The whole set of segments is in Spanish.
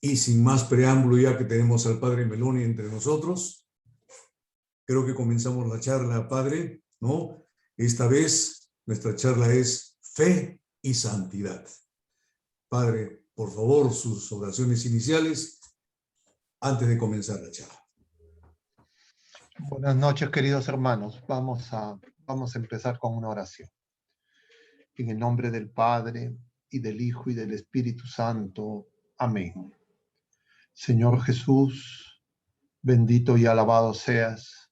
Y sin más preámbulo, ya que tenemos al Padre Meloni entre nosotros, creo que comenzamos la charla, Padre, ¿no? Esta vez nuestra charla es fe y santidad. Padre, por favor, sus oraciones iniciales antes de comenzar la charla. Buenas noches, queridos hermanos. Vamos a empezar con una oración. En el nombre del Padre, y del Hijo, y del Espíritu Santo. Amén. Señor Jesús, bendito y alabado seas.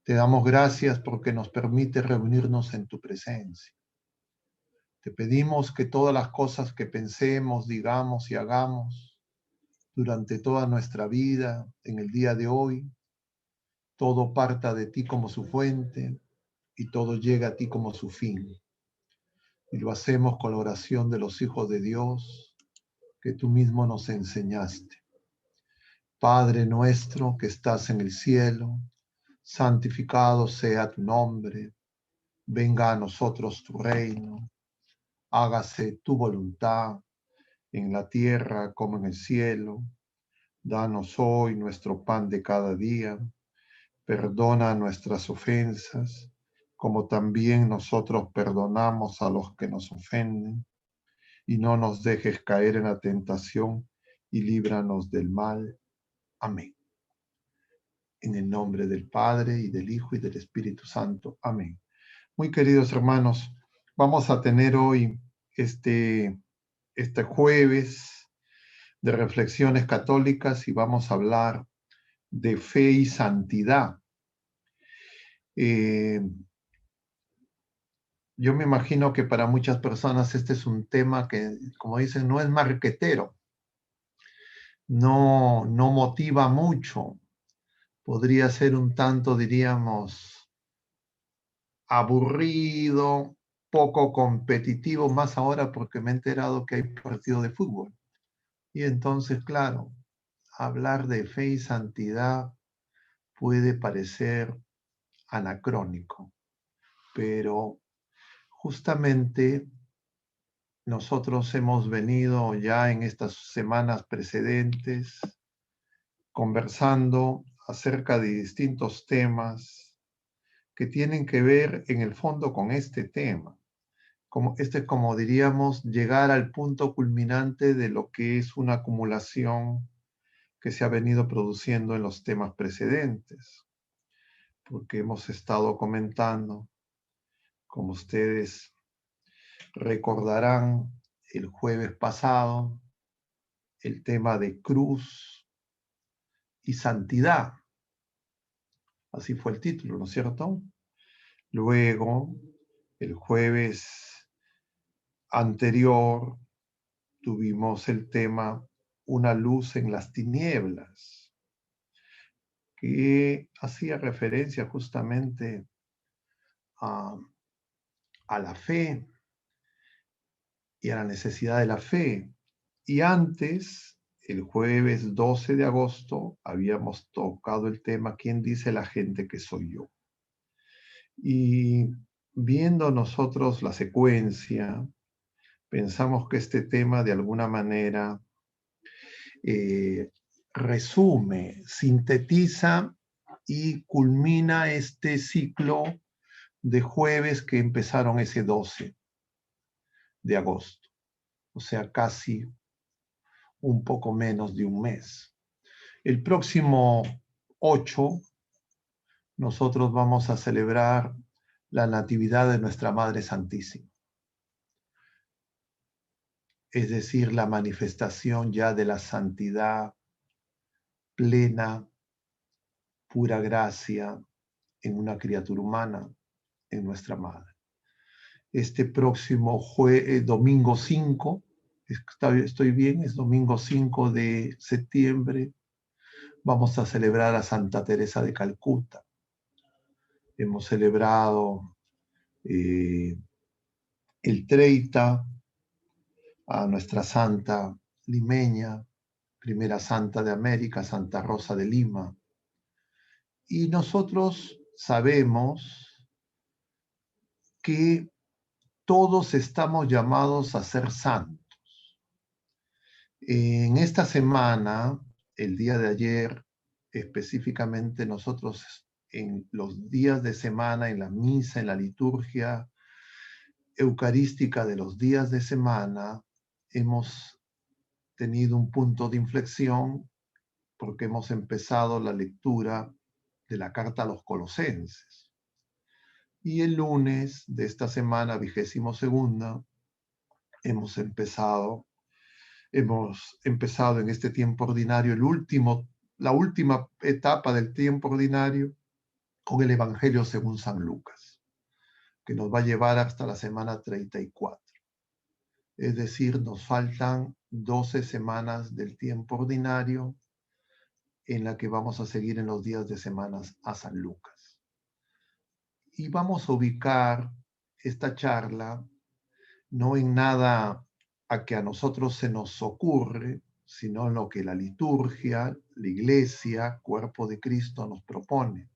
Te damos gracias porque nos permite reunirnos en tu presencia. Te pedimos que todas las cosas que pensemos, digamos y hagamos durante toda nuestra vida, en el día de hoy, todo parta de ti como su fuente y todo llega a ti como su fin. Y lo hacemos con la oración de los hijos de Dios que tú mismo nos enseñaste. Padre nuestro que estás en el cielo, santificado sea tu nombre. Venga a nosotros tu reino. Hágase tu voluntad en la tierra como en el cielo. Danos hoy nuestro pan de cada día. Perdona nuestras ofensas, como también nosotros perdonamos a los que nos ofenden. Y no nos dejes caer en la tentación, y líbranos del mal. Amén. En el nombre del Padre, y del Hijo, y del Espíritu Santo. Amén. Muy queridos hermanos, vamos a tener hoy este jueves de reflexiones católicas y vamos a hablar de fe y santidad. Yo me imagino que para muchas personas este es un tema que, como dicen, no es marquetero, no motiva mucho, podría ser un tanto, diríamos, aburrido, poco competitivo, más ahora porque me he enterado que hay partido de fútbol. Y entonces, claro, hablar de fe y santidad puede parecer anacrónico, pero justamente nosotros hemos venido ya en estas semanas precedentes conversando acerca de distintos temas que tienen que ver en el fondo con este tema. Como diríamos, llegar al punto culminante de lo que es una acumulación que se ha venido produciendo en los temas precedentes. Porque hemos estado comentando, como ustedes recordarán, el jueves pasado, el tema de cruz y santidad. Así fue el título, ¿no es cierto? Luego, el jueves anterior, tuvimos el tema Una luz en las tinieblas, que hacía referencia justamente a la fe y a la necesidad de la fe. Y antes, el jueves 12 de agosto, habíamos tocado el tema ¿Quién dice la gente que soy yo? Y viendo nosotros la secuencia, pensamos que este tema de alguna manera resume, sintetiza y culmina este ciclo de jueves que empezaron ese 12 de agosto, o sea, casi un poco menos de un mes. El próximo 8, nosotros vamos a celebrar la Natividad de nuestra Madre Santísima, es decir, la manifestación ya de la santidad plena, pura gracia en una criatura humana, en nuestra Madre. Este próximo domingo 5, estoy bien, es domingo 5 de septiembre, vamos a celebrar a Santa Teresa de Calcuta. Hemos celebrado el 30 a nuestra santa limeña, primera santa de América, Santa Rosa de Lima. Y nosotros sabemos que todos estamos llamados a ser santos. En esta semana, el día de ayer, específicamente nosotros en los días de semana, en la misa, en la liturgia eucarística de los días de semana, hemos tenido un punto de inflexión porque hemos empezado la lectura de la carta a los Colosenses. Y el lunes de esta semana, 22ª, hemos empezado en este tiempo ordinario, la última etapa del tiempo ordinario, con el Evangelio según San Lucas, que nos va a llevar hasta la semana 34. Es decir, nos faltan 12 semanas del tiempo ordinario en la que vamos a seguir en los días de semanas a San Lucas. Y vamos a ubicar esta charla no en nada a que a nosotros se nos ocurre, sino en lo que la liturgia, la iglesia, cuerpo de Cristo nos propone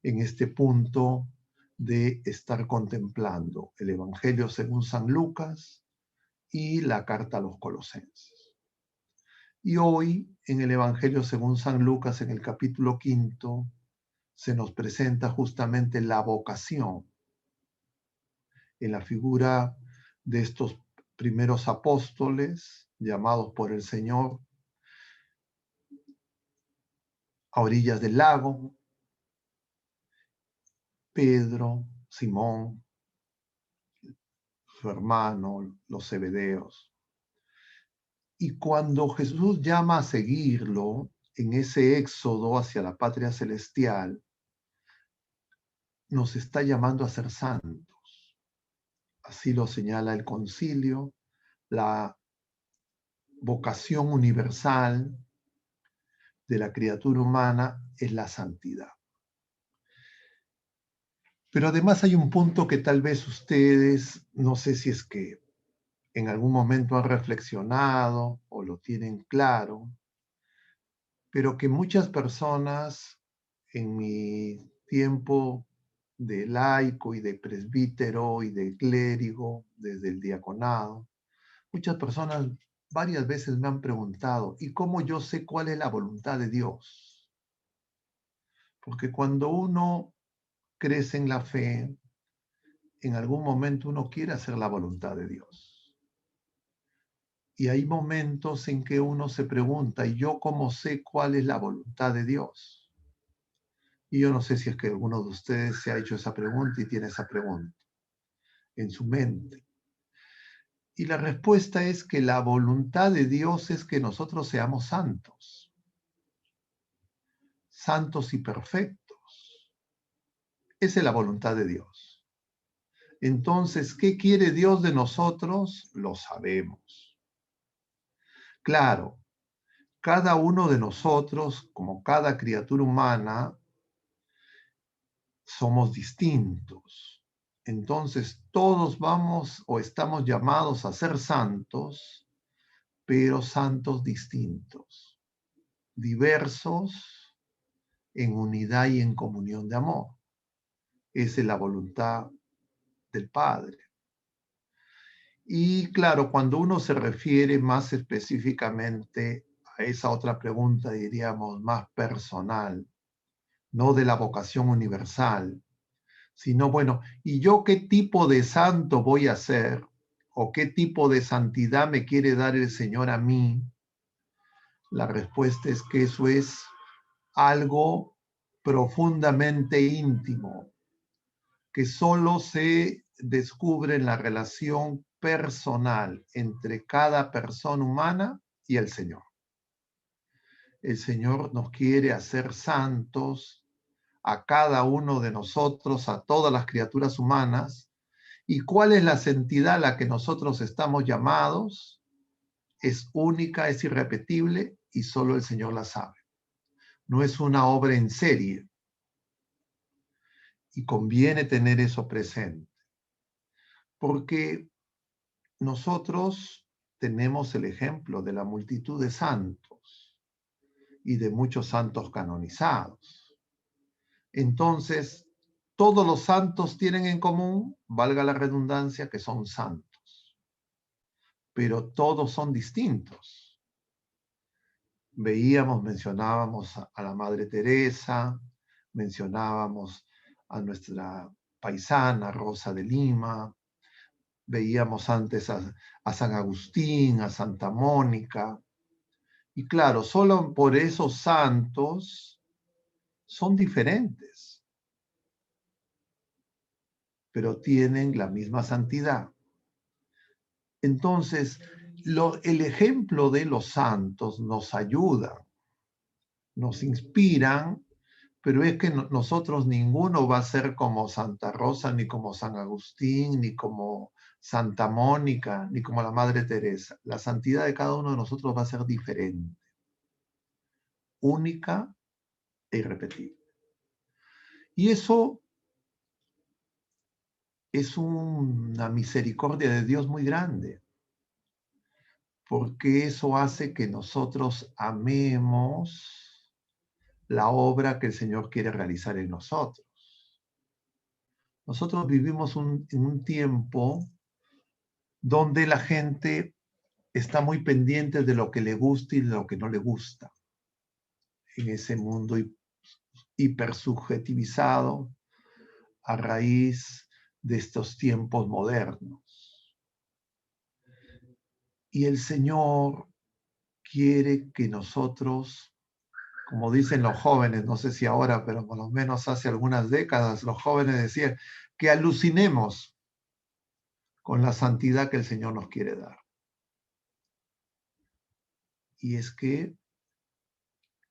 en este punto de estar contemplando el Evangelio según San Lucas y la carta a los Colosenses. Y hoy, en el Evangelio según San Lucas, en el capítulo 5, se nos presenta justamente la vocación en la figura de estos primeros apóstoles llamados por el Señor a orillas del lago, Pedro, Simón, su hermano, los Zebedeos. Y cuando Jesús llama a seguirlo en ese éxodo hacia la patria celestial, nos está llamando a ser santos. Así lo señala el concilio, la vocación universal de la criatura humana es la santidad. Pero además hay un punto que tal vez ustedes, no sé si es que en algún momento han reflexionado o lo tienen claro, pero que muchas personas en mi tiempo de laico y de presbítero y de clérigo, desde el diaconado, muchas personas varias veces me han preguntado, ¿y cómo yo sé cuál es la voluntad de Dios? Porque cuando uno crece en la fe, en algún momento uno quiere hacer la voluntad de Dios. Y hay momentos en que uno se pregunta, ¿y yo cómo sé cuál es la voluntad de Dios? Y yo no sé si es que alguno de ustedes se ha hecho esa pregunta y tiene esa pregunta en su mente. Y la respuesta es que la voluntad de Dios es que nosotros seamos santos, santos y perfectos. Esa es la voluntad de Dios. Entonces, ¿qué quiere Dios de nosotros? Lo sabemos. Claro, cada uno de nosotros, como cada criatura humana, somos distintos. Entonces, todos vamos o estamos llamados a ser santos, pero santos distintos, diversos en unidad y en comunión de amor. Esa es la voluntad del Padre. Y claro, cuando uno se refiere más específicamente a esa otra pregunta, diríamos, más personal, no de la vocación universal, sino, bueno, ¿y yo qué tipo de santo voy a ser? ¿O qué tipo de santidad me quiere dar el Señor a mí? La respuesta es que eso es algo profundamente íntimo, que solo se descubre en la relación personal entre cada persona humana y el Señor. El Señor nos quiere hacer santos a cada uno de nosotros, a todas las criaturas humanas. ¿Y cuál es la santidad a la que nosotros estamos llamados? Es única, es irrepetible y solo el Señor la sabe. No es una obra en serie. Y conviene tener eso presente. Porque nosotros tenemos el ejemplo de la multitud de santos y de muchos santos canonizados. Entonces, todos los santos tienen en común, valga la redundancia, que son santos. Pero todos son distintos. mencionábamos a la Madre Teresa, mencionábamos a nuestra paisana Rosa de Lima, veíamos antes a San Agustín, a Santa Mónica, y claro, solo por esos santos son diferentes, pero tienen la misma santidad. Entonces, el ejemplo de los santos nos ayuda, nos inspiran, pero es que nosotros ninguno va a ser como Santa Rosa, ni como San Agustín, ni como Santa Mónica, ni como la Madre Teresa. La santidad de cada uno de nosotros va a ser diferente, única e irrepetible. Y eso es una misericordia de Dios muy grande, porque eso hace que nosotros amemos la obra que el Señor quiere realizar en nosotros. Nosotros vivimos en un tiempo donde la gente está muy pendiente de lo que le gusta y de lo que no le gusta. En ese mundo hipersubjetivizado a raíz de estos tiempos modernos. Y el Señor quiere que nosotros, como dicen los jóvenes, no sé si ahora, pero por lo menos hace algunas décadas, los jóvenes decían que alucinemos con la santidad que el Señor nos quiere dar. Y es que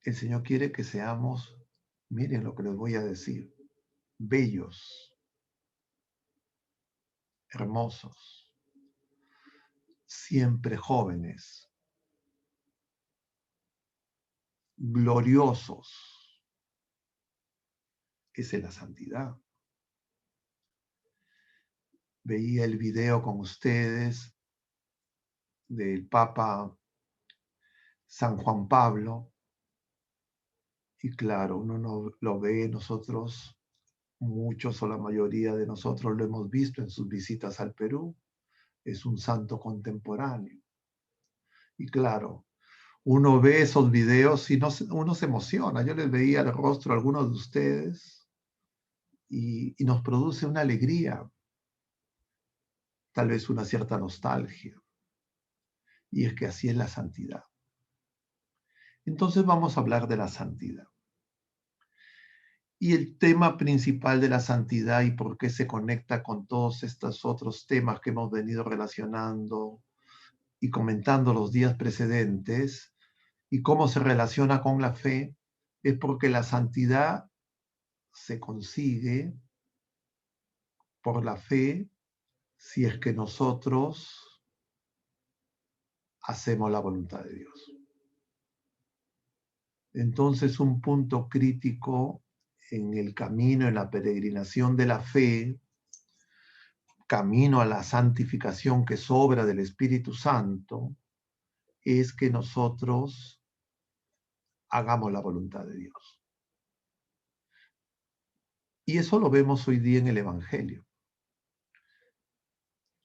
el Señor quiere que seamos, miren lo que les voy a decir, bellos, hermosos, siempre jóvenes, gloriosos. Esa es la santidad. Veía el video con ustedes del Papa San Juan Pablo, y claro, uno no lo ve, nosotros, muchos o la mayoría de nosotros lo hemos visto en sus visitas al Perú, es un santo contemporáneo. Y claro, uno ve esos videos y uno se emociona. Yo les veía el rostro a algunos de ustedes y nos produce una alegría, tal vez una cierta nostalgia. Y es que así es la santidad. Entonces vamos a hablar de la santidad. Y el tema principal de la santidad y por qué se conecta con todos estos otros temas que hemos venido relacionando y comentando los días precedentes y cómo se relaciona con la fe, es porque la santidad se consigue por la fe si es que nosotros hacemos la voluntad de Dios. Entonces, un punto crítico en el camino, en la peregrinación de la fe, camino a la santificación que es obra del Espíritu Santo, es que nosotros hagamos la voluntad de Dios. Y eso lo vemos hoy día en el Evangelio.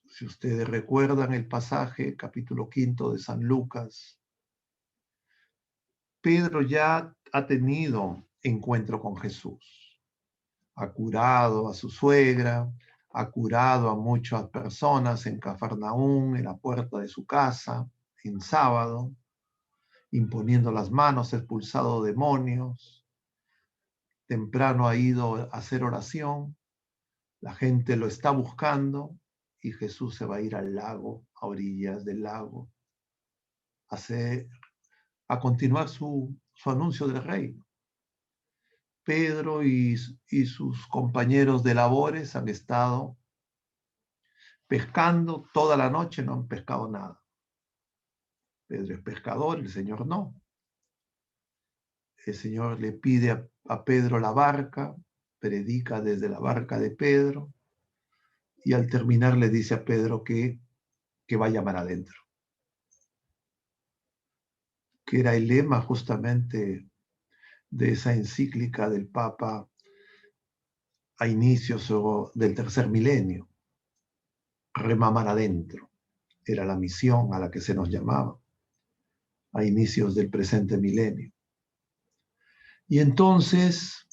Si ustedes recuerdan el pasaje, capítulo 5 de San Lucas, Pedro ya ha tenido encuentro con Jesús. Ha curado a su suegra, ha curado a muchas personas en Cafarnaún, en la puerta de su casa, en sábado, imponiendo las manos, expulsado demonios. Temprano ha ido a hacer oración, la gente lo está buscando y Jesús se va a ir al lago, a orillas del lago, a continuar su anuncio del reino. Pedro y sus compañeros de labores han estado pescando toda la noche, no han pescado nada. Pedro es pescador, el Señor no. El Señor le pide a Pedro la barca, predica desde la barca de Pedro, y al terminar le dice a Pedro que vaya mar adentro. Que era el lema justamente de esa encíclica del Papa a inicios del tercer milenio. Rema mar adentro. Era la misión a la que se nos llamaba. a inicios del presente milenio. Y entonces,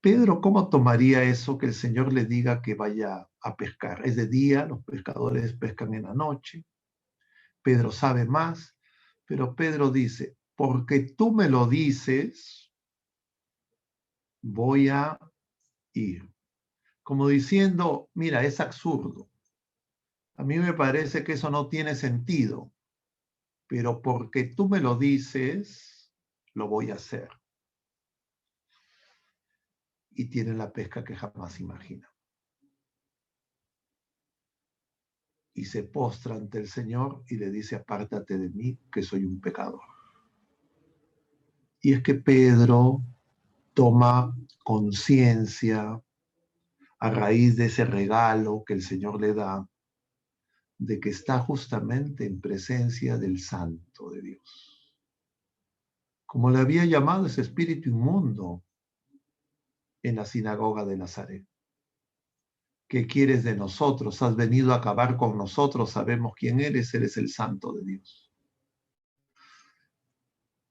Pedro, ¿cómo tomaría eso que el Señor le diga que vaya a pescar? Es de día, los pescadores pescan en la noche. Pedro sabe más, pero Pedro dice, porque tú me lo dices, voy a ir. Como diciendo, mira, es absurdo. A mí me parece que eso no tiene sentido, pero porque tú me lo dices, lo voy a hacer. Y tiene la pesca que jamás imagina. Y se postra ante el Señor y le dice, apártate de mí, que soy un pecador. Y es que Pedro toma conciencia a raíz de ese regalo que el Señor le da, de que está justamente en presencia del Santo de Dios. Como le había llamado ese espíritu inmundo en la sinagoga de Nazaret. ¿Qué quieres de nosotros? Has venido a acabar con nosotros, sabemos quién eres el Santo de Dios.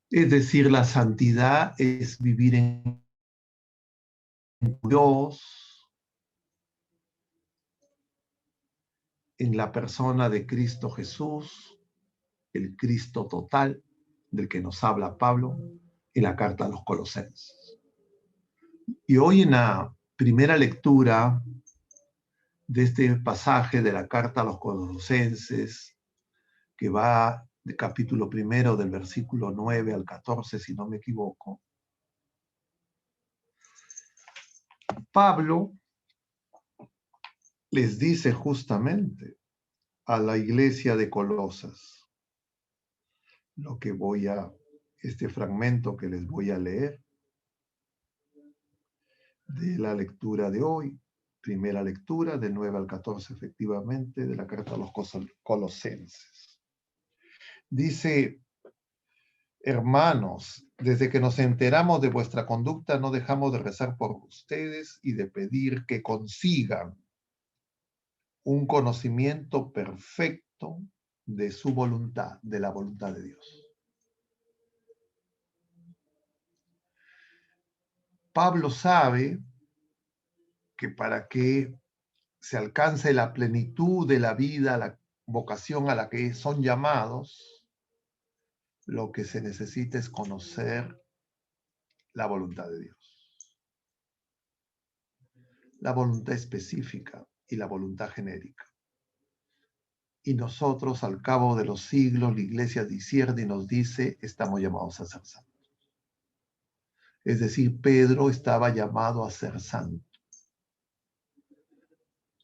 Es decir, la santidad es vivir en Dios, en la persona de Cristo Jesús, el Cristo total, del que nos habla Pablo en la carta a los Colosenses. Y hoy en la primera lectura de este pasaje de la carta a los Colosenses, que va del capítulo primero, del versículo 9 al 14, si no me equivoco, Pablo les dice justamente a la iglesia de Colosas lo que este fragmento que les voy a leer de la lectura de hoy, primera lectura, del 9 al 14, efectivamente, de la carta a los Colosenses. Dice, hermanos, desde que nos enteramos de vuestra conducta, no dejamos de rezar por ustedes y de pedir que consigan un conocimiento perfecto de su voluntad, de la voluntad de Dios. Pablo sabe que para que se alcance la plenitud de la vida, la vocación a la que son llamados, lo que se necesita es conocer la voluntad de Dios. La voluntad específica y la voluntad genérica. Y nosotros, al cabo de los siglos, la iglesia discierne y nos dice, estamos llamados a ser santos. Es decir, Pedro estaba llamado a ser santo,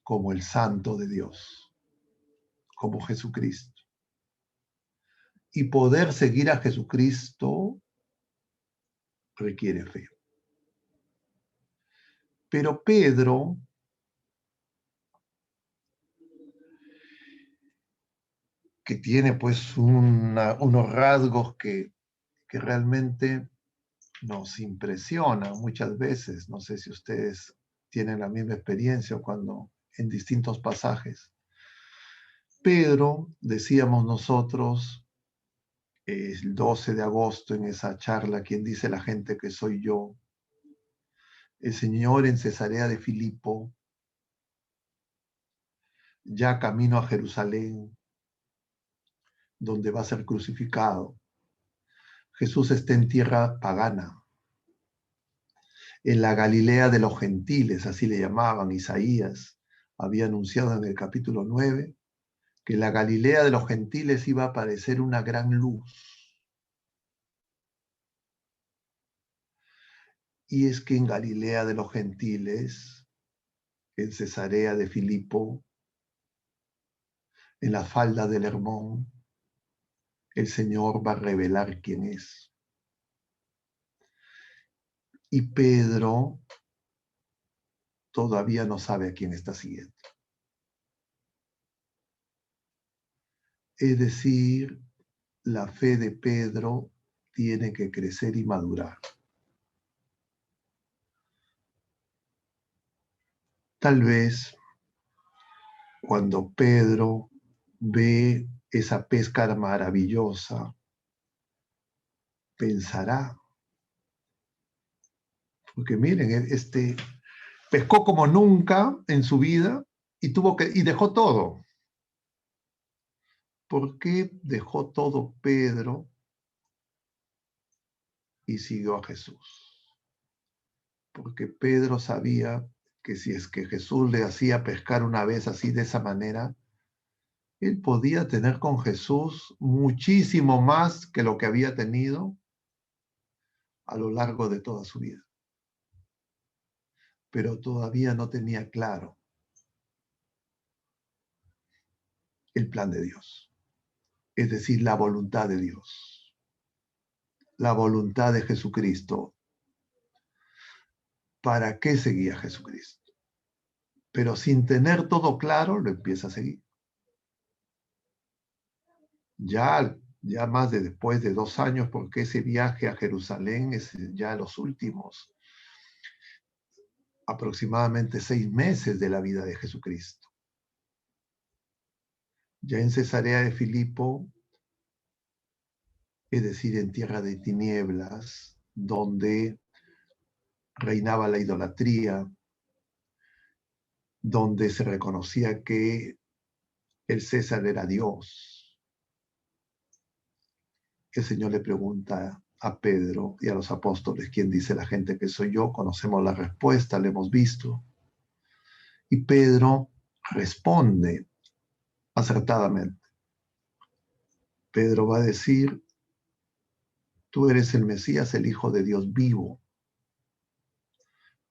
como el santo de Dios, como Jesucristo. Y poder seguir a Jesucristo requiere fe. Pero Pedro que tiene pues unos rasgos que realmente nos impresionan muchas veces. No sé si ustedes tienen la misma experiencia cuando en distintos pasajes. Pedro, decíamos nosotros, el 12 de agosto en esa charla, ¿quién dice la gente que soy yo? El Señor en Cesarea de Filipo, ya camino a Jerusalén, donde va a ser crucificado. Jesús está en tierra pagana, en la Galilea de los gentiles, así le llamaban. Isaías había anunciado en el capítulo 9 que en la Galilea de los gentiles iba a aparecer una gran luz. Y es que en Galilea de los gentiles, en Cesarea de Filipo, en la falda del Hermón, el Señor va a revelar quién es. Y Pedro todavía no sabe a quién está siguiendo. Es decir, la fe de Pedro tiene que crecer y madurar. Tal vez cuando Pedro ve esa pesca maravillosa, pensará. Porque miren, pescó como nunca en su vida y dejó todo. ¿Por qué dejó todo Pedro y siguió a Jesús? Porque Pedro sabía que si es que Jesús le hacía pescar una vez así de esa manera, él podía tener con Jesús muchísimo más que lo que había tenido a lo largo de toda su vida. Pero todavía no tenía claro el plan de Dios, es decir, la voluntad de Dios, la voluntad de Jesucristo. ¿Para qué seguía a Jesucristo? Pero sin tener todo claro, lo empieza a seguir. Ya más de después de 2 años, porque ese viaje a Jerusalén es ya los últimos aproximadamente 6 meses de la vida de Jesucristo. Ya en Cesarea de Filipo, es decir, en tierra de tinieblas, donde reinaba la idolatría, donde se reconocía que el César era Dios. El Señor le pregunta a Pedro y a los apóstoles, ¿quién dice la gente que soy yo? Conocemos la respuesta, la hemos visto. Y Pedro responde acertadamente. Pedro va a decir, tú eres el Mesías, el Hijo de Dios vivo.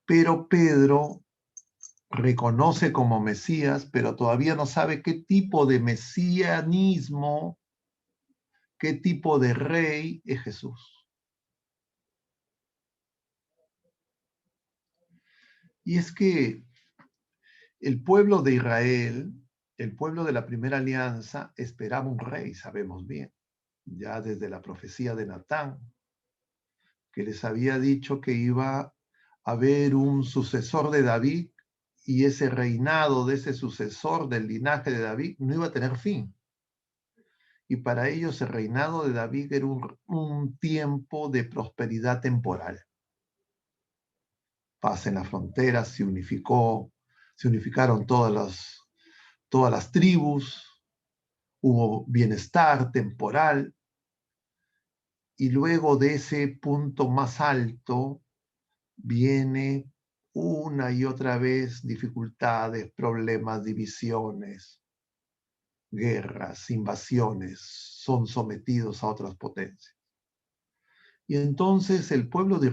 Pero Pedro reconoce como Mesías, pero todavía no sabe qué tipo de mesianismo, qué tipo de rey es Jesús. Y es que el pueblo de Israel, el pueblo de la primera alianza, esperaba un rey, sabemos bien, ya desde la profecía de Natán, que les había dicho que iba a haber un sucesor de David y ese reinado de ese sucesor del linaje de David no iba a tener fin. Y para ellos el reinado de David era un tiempo de prosperidad temporal. Paz en las fronteras, se unificaron todas las tribus, hubo bienestar temporal, y luego de ese punto más alto viene una y otra vez dificultades, problemas, divisiones, guerras, invasiones, son sometidos a otras potencias. Y entonces el pueblo de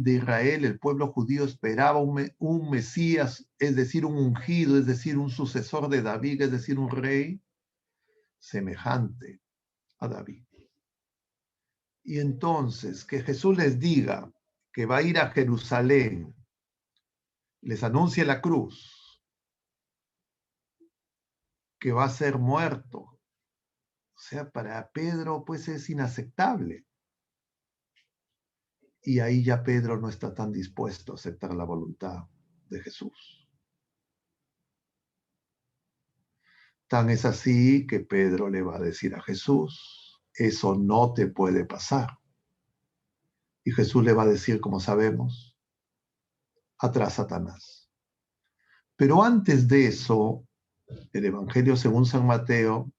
Israel, el pueblo judío, esperaba un Mesías, es decir, un ungido, es decir, un sucesor de David, es decir, un rey semejante a David. Y entonces que Jesús les diga que va a ir a Jerusalén, les anuncie la cruz, que va a ser muerto. O sea, para Pedro pues es inaceptable. Y ahí ya Pedro no está tan dispuesto a aceptar la voluntad de Jesús. Tan es así que Pedro le va a decir a Jesús, eso no te puede pasar. Y Jesús le va a decir, como sabemos, atrás Satanás. Pero antes de eso, el Evangelio según San Mateo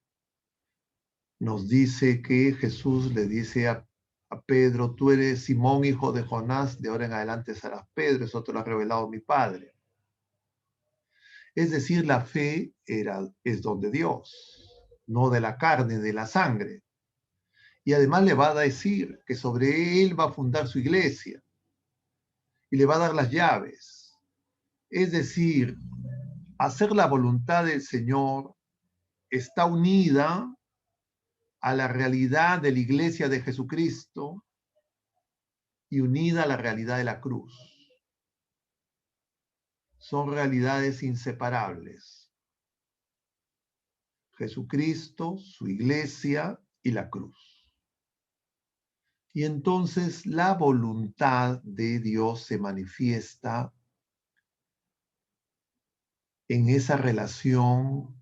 nos dice que Jesús le dice a Pedro, tú eres Simón, hijo de Jonás, de ahora en adelante serás Pedro, eso te lo ha revelado mi Padre. Es decir, la fe es don de Dios, no de la carne, de la sangre. Y además le va a decir que sobre él va a fundar su iglesia y le va a dar las llaves. Es decir, hacer la voluntad del Señor está unida a la realidad de la iglesia de Jesucristo y unida a la realidad de la cruz. Son realidades inseparables. Jesucristo, su iglesia y la cruz. Y entonces la voluntad de Dios se manifiesta en esa relación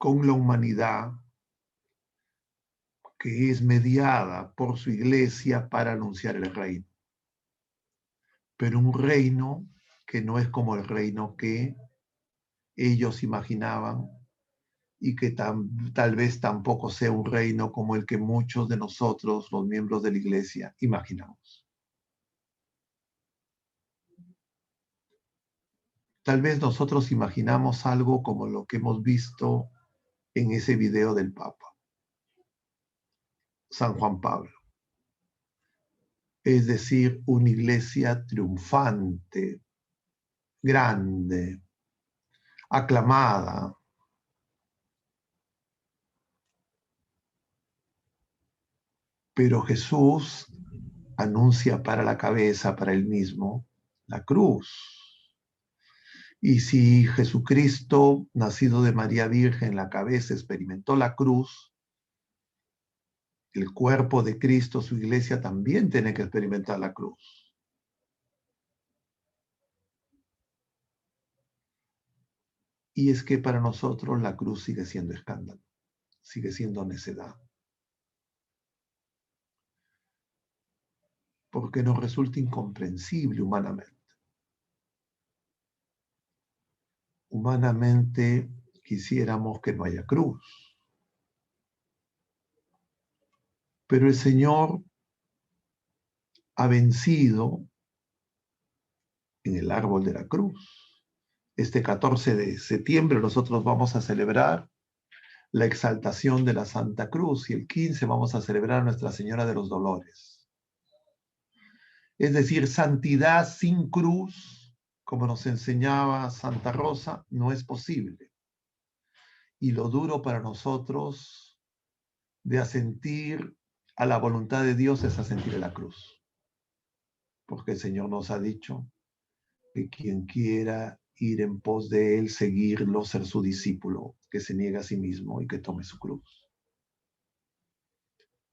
con la humanidad que es mediada por su iglesia para anunciar el reino. Pero un reino que no es como el reino que ellos imaginaban y que tal vez tampoco sea un reino como el que muchos de nosotros, los miembros de la iglesia, imaginamos. Tal vez nosotros imaginamos algo como lo que hemos visto en ese video del Papa, San Juan Pablo. Es decir, una iglesia triunfante, grande, aclamada. Pero Jesús anuncia para la cabeza, para él mismo, la cruz. Y si Jesucristo, nacido de María Virgen, la cabeza experimentó la cruz, el cuerpo de Cristo, su iglesia, también tiene que experimentar la cruz. Y es que para nosotros la cruz sigue siendo escándalo, sigue siendo necedad. Porque nos resulta incomprensible humanamente. Humanamente quisiéramos que no haya cruz. Pero el Señor ha vencido en el árbol de la cruz. Este 14 de septiembre nosotros vamos a celebrar la exaltación de la Santa Cruz y el 15 vamos a celebrar a Nuestra Señora de los Dolores. Es decir, santidad sin cruz, como nos enseñaba Santa Rosa, no es posible. Y lo duro para nosotros de asentir a la voluntad de Dios es asentir a la cruz. Porque el Señor nos ha dicho que quien quiera ir en pos de Él, seguirlo, ser su discípulo, que se niegue a sí mismo y que tome su cruz.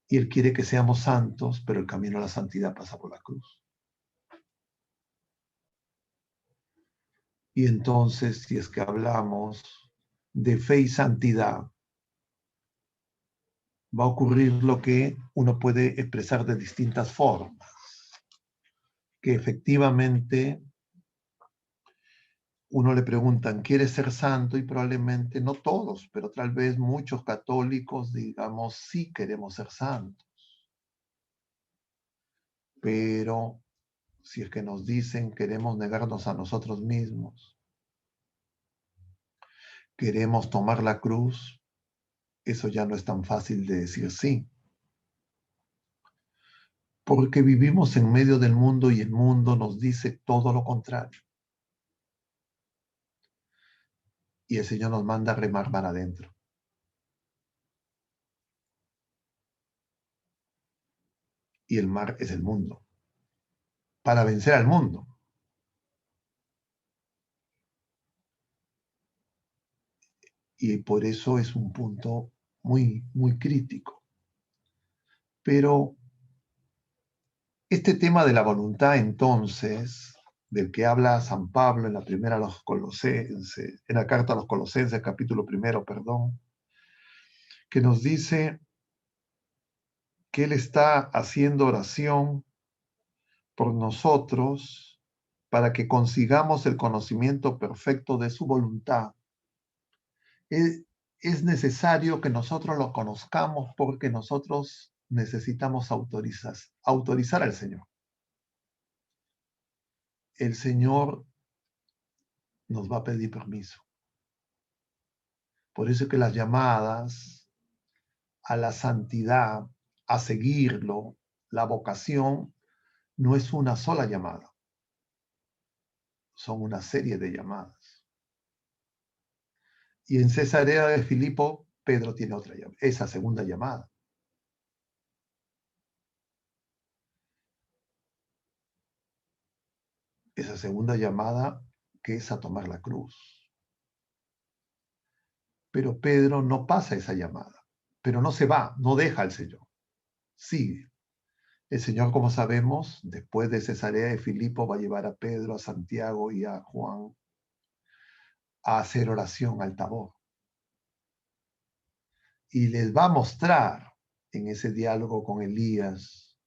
Y Él quiere que seamos santos, pero el camino a la santidad pasa por la cruz. Y entonces, si es que hablamos de fe y santidad, va a ocurrir lo que uno puede expresar de distintas formas. Que efectivamente uno le preguntan, ¿quiere ser santo? Y probablemente no todos, pero tal vez muchos católicos digamos, sí queremos ser santos. Pero si es que nos dicen, queremos negarnos a nosotros mismos, queremos tomar la cruz, eso ya no es tan fácil de decir sí. Porque vivimos en medio del mundo y el mundo nos dice todo lo contrario. Y el Señor nos manda a remar para adentro. Y el mar es el mundo. Para vencer al mundo. Y por eso es un punto muy, muy crítico. Pero este tema de la voluntad, entonces, del que habla San Pablo en la primera a los Colosenses, en la carta a los Colosenses, capítulo 1, que nos dice que Él está haciendo oración por nosotros para que consigamos el conocimiento perfecto de su voluntad. Es necesario que nosotros lo conozcamos porque nosotros necesitamos autorizar al Señor. El Señor nos va a pedir permiso. Por eso es que las llamadas a la santidad, a seguirlo, la vocación, no es una sola llamada. Son una serie de llamadas. Y en Cesarea de Filipo, Pedro tiene otra llamada, esa segunda llamada. Esa segunda llamada que es a tomar la cruz. Pero Pedro no pasa esa llamada, pero no se va, no deja al Señor, sigue. El Señor, como sabemos, después de Cesarea de Filipo, va a llevar a Pedro, a Santiago y a Juan a hacer oración al Tabor. y les va a mostrar en ese diálogo con Elías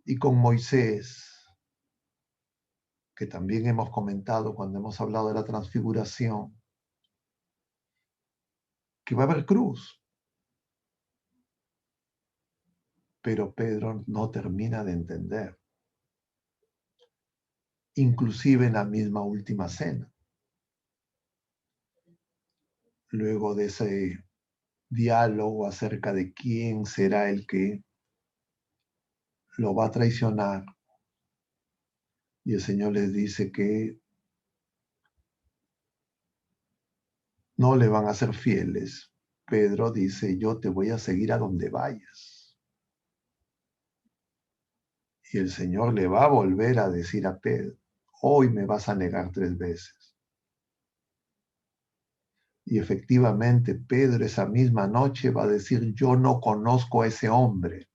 y con Moisés, que también hemos comentado cuando hemos hablado de la transfiguración, que va a haber cruz. Pero Pedro no termina de entender, inclusive en la misma última cena. Luego de ese diálogo acerca de quién será el que lo va a traicionar, y el Señor les dice que no le van a ser fieles, Pedro dice, yo te voy a seguir a donde vayas. Y el Señor le va a volver a decir a Pedro, hoy me vas a negar 3 veces. Y efectivamente Pedro esa misma noche va a decir, yo no conozco a ese hombre.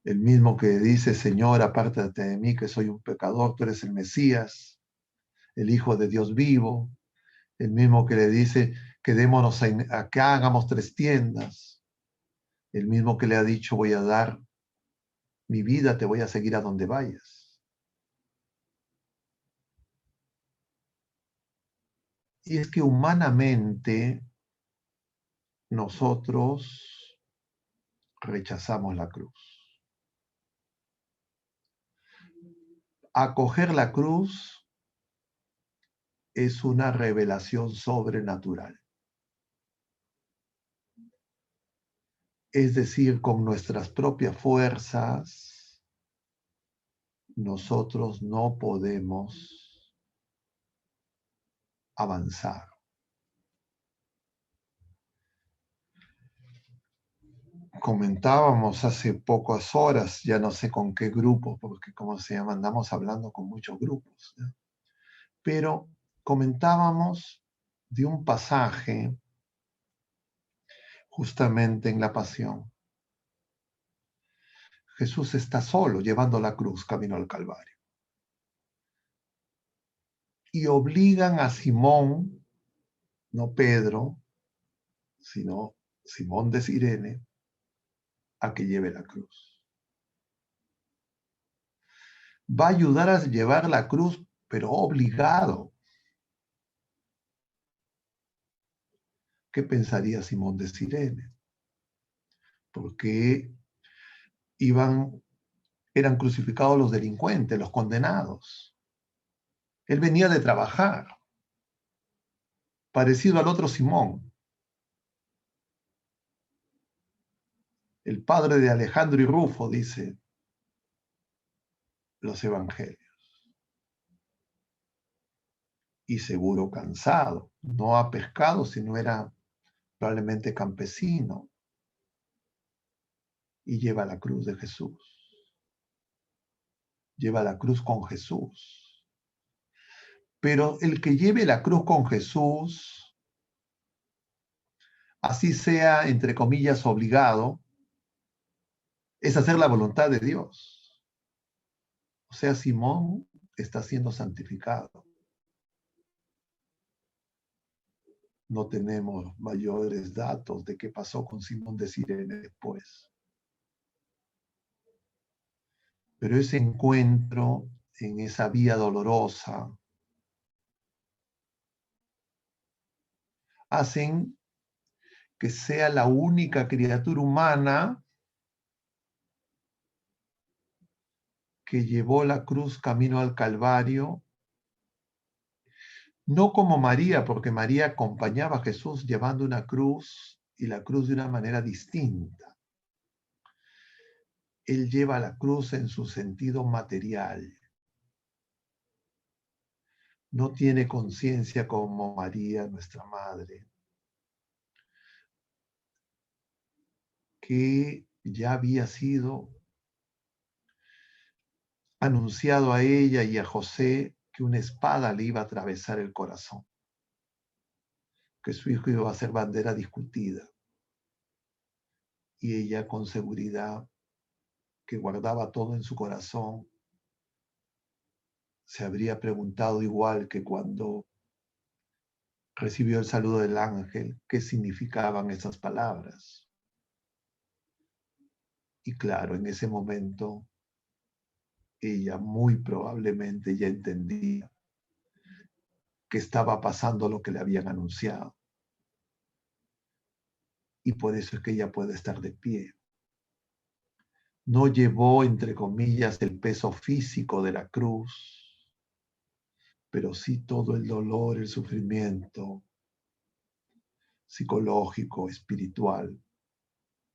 El mismo que dice, Señor, apártate de mí, que soy un pecador, tú eres el Mesías, el Hijo de Dios vivo. El mismo que le dice, quedémonos acá, hagamos 3 tiendas. El mismo que le ha dicho, voy a dar mi vida, te voy a seguir a donde vayas. Y es que humanamente nosotros rechazamos la cruz. Acoger la cruz es una revelación sobrenatural. Es decir, con nuestras propias fuerzas, nosotros no podemos avanzar. Comentábamos hace pocas horas, ya no sé con qué grupo, porque como se llama, andamos hablando con muchos grupos, ¿no? Pero comentábamos de un pasaje justamente en la Pasión. Jesús está solo llevando la cruz camino al Calvario. Y obligan a Simón, no Pedro, sino Simón de Cirene, a que lleve la cruz. Va a ayudar a llevar la cruz, pero obligado. ¿Qué pensaría Simón de Cirene? Porque eran crucificados los delincuentes, los condenados. Él venía de trabajar, parecido al otro Simón, el padre de Alejandro y Rufo, dice los evangelios. Y seguro cansado, no a pescado, sino era probablemente campesino. Y lleva la cruz de Jesús. Lleva la cruz con Jesús. Pero el que lleve la cruz con Jesús, así sea, entre comillas, obligado, es hacer la voluntad de Dios. O sea, Simón está siendo santificado. No tenemos mayores datos de qué pasó con Simón de Cirene después. Pero ese encuentro en esa vía dolorosa hacen que sea la única criatura humana que llevó la cruz camino al Calvario, no como María, porque María acompañaba a Jesús llevando una cruz y la cruz de una manera distinta. Él lleva la cruz en su sentido material. No tiene conciencia como María, nuestra madre, que ya había sido anunciado a ella y a José que una espada le iba a atravesar el corazón, que su hijo iba a ser bandera discutida. Y ella con seguridad, que guardaba todo en su corazón, se habría preguntado igual que cuando recibió el saludo del ángel. ¿Qué significaban esas palabras? Y claro, en ese momento, ella muy probablemente ya entendía que estaba pasando lo que le habían anunciado. Y por eso es que ella puede estar de pie. No llevó, entre comillas, el peso físico de la cruz, pero sí todo el dolor, el sufrimiento psicológico, espiritual,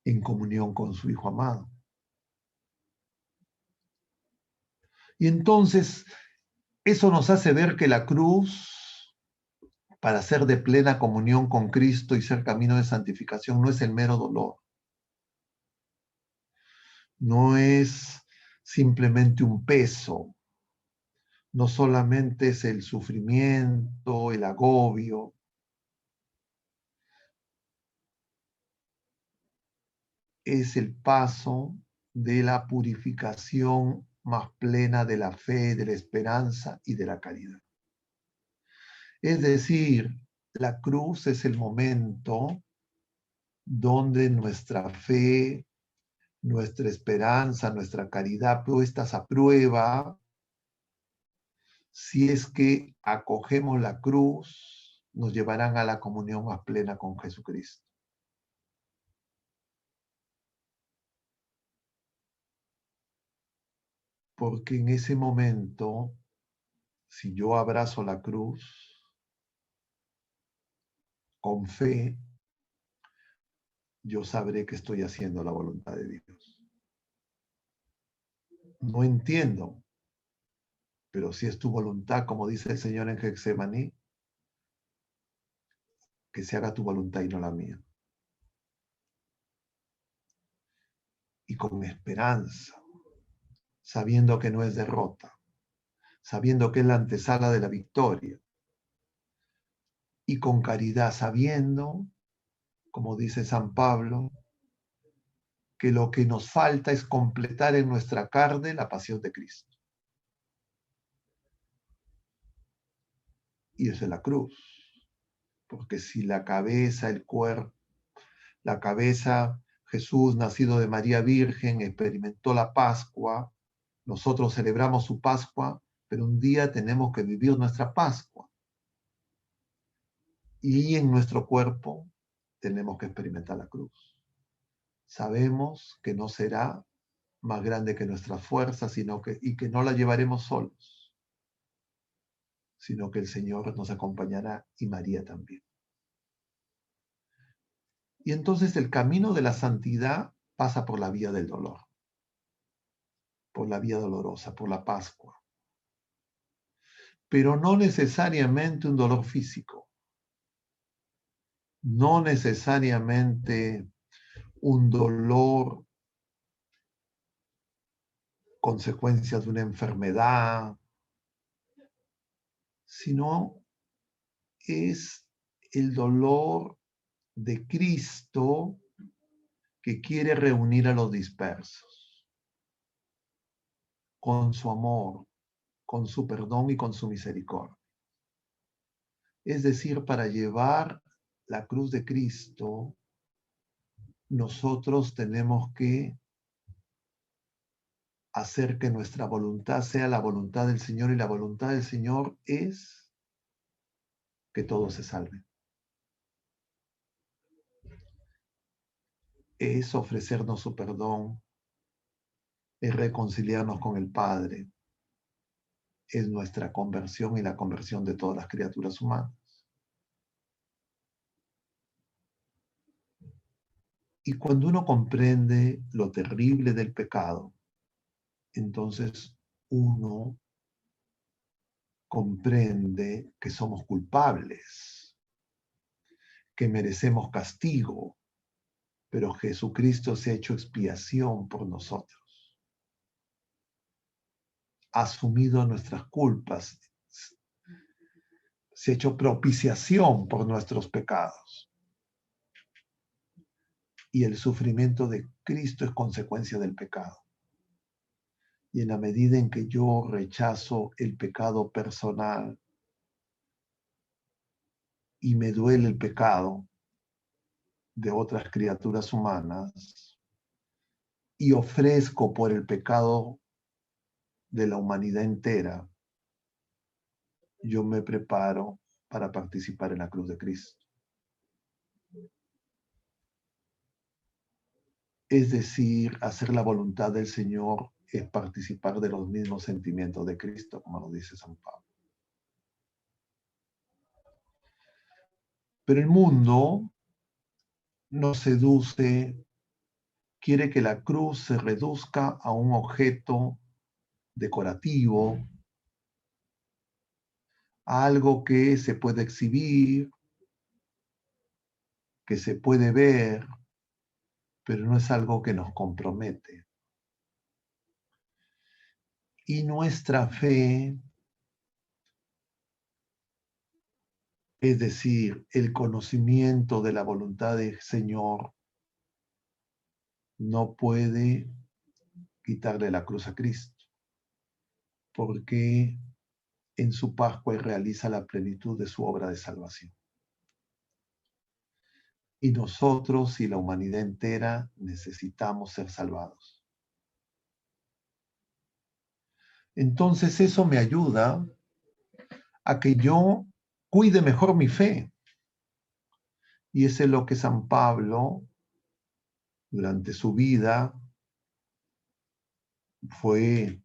en comunión con su Hijo amado. Y entonces, eso nos hace ver que la cruz, para ser de plena comunión con Cristo y ser camino de santificación, no es el mero dolor. No es simplemente un peso. No solamente es el sufrimiento, el agobio. Es el paso de la purificación más plena de la fe, de la esperanza y de la caridad. Es decir, la cruz es el momento donde nuestra fe, nuestra esperanza, nuestra caridad puestas a prueba, si es que acogemos la cruz, nos llevarán a la comunión más plena con Jesucristo. Porque en ese momento, si yo abrazo la cruz con fe, yo sabré que estoy haciendo la voluntad de Dios. No entiendo, pero si es tu voluntad, como dice el Señor en Getsemaní, que se haga tu voluntad y no la mía. Y con esperanza, sabiendo que no es derrota, sabiendo que es la antesala de la victoria. Y con caridad, sabiendo, como dice San Pablo, que lo que nos falta es completar en nuestra carne la pasión de Cristo. Y esa es la cruz. Porque si la cabeza, el cuerpo, la cabeza, Jesús, nacido de María Virgen, experimentó la Pascua, nosotros celebramos su Pascua, pero un día tenemos que vivir nuestra Pascua. Y en nuestro cuerpo tenemos que experimentar la cruz. Sabemos que no será más grande que nuestras fuerzas, y que no la llevaremos solos, sino que el Señor nos acompañará y María también. Y entonces el camino de la santidad pasa por la vía del dolor, por la vía dolorosa, por la Pascua. Pero no necesariamente un dolor físico, no necesariamente un dolor consecuencia de una enfermedad, sino es el dolor de Cristo que quiere reunir a los dispersos con su amor, con su perdón y con su misericordia. Es decir, para llevar la cruz de Cristo, nosotros tenemos que hacer que nuestra voluntad sea la voluntad del Señor, y la voluntad del Señor es que todos se salven. Es ofrecernos su perdón, es reconciliarnos con el Padre, es nuestra conversión y la conversión de todas las criaturas humanas. Y cuando uno comprende lo terrible del pecado, entonces uno comprende que somos culpables, que merecemos castigo, pero Jesucristo se ha hecho expiación por nosotros. Ha asumido nuestras culpas, se ha hecho propiciación por nuestros pecados. Y el sufrimiento de Cristo es consecuencia del pecado. Y en la medida en que yo rechazo el pecado personal y me duele el pecado de otras criaturas humanas y ofrezco por el pecado de la humanidad entera, yo me preparo para participar en la cruz de Cristo. Es decir, hacer la voluntad del Señor es participar de los mismos sentimientos de Cristo, como lo dice San Pablo. Pero el mundo nos seduce, quiere que la cruz se reduzca a un objeto decorativo, a algo que se puede exhibir, que se puede ver, pero no es algo que nos compromete. Y nuestra fe, es decir, el conocimiento de la voluntad del Señor, no puede quitarle la cruz a Cristo, porque en su Pascua Él realiza la plenitud de su obra de salvación. Y nosotros y la humanidad entera necesitamos ser salvados. Entonces eso me ayuda a que yo cuide mejor mi fe. Y eso es lo que San Pablo, durante su vida, fue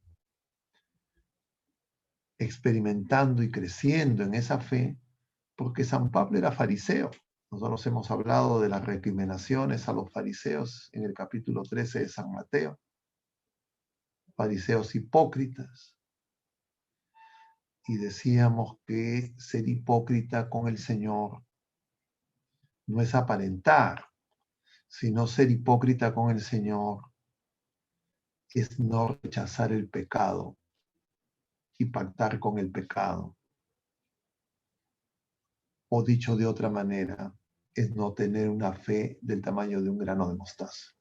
experimentando y creciendo en esa fe, porque San Pablo era fariseo. Nosotros hemos hablado de las recriminaciones a los fariseos en el capítulo 13 de San Mateo. Fariseos hipócritas. Y decíamos que ser hipócrita con el Señor no es aparentar, sino ser hipócrita con el Señor es no rechazar el pecado y pactar con el pecado. O dicho de otra manera, es no tener una fe del tamaño de un grano de mostaza.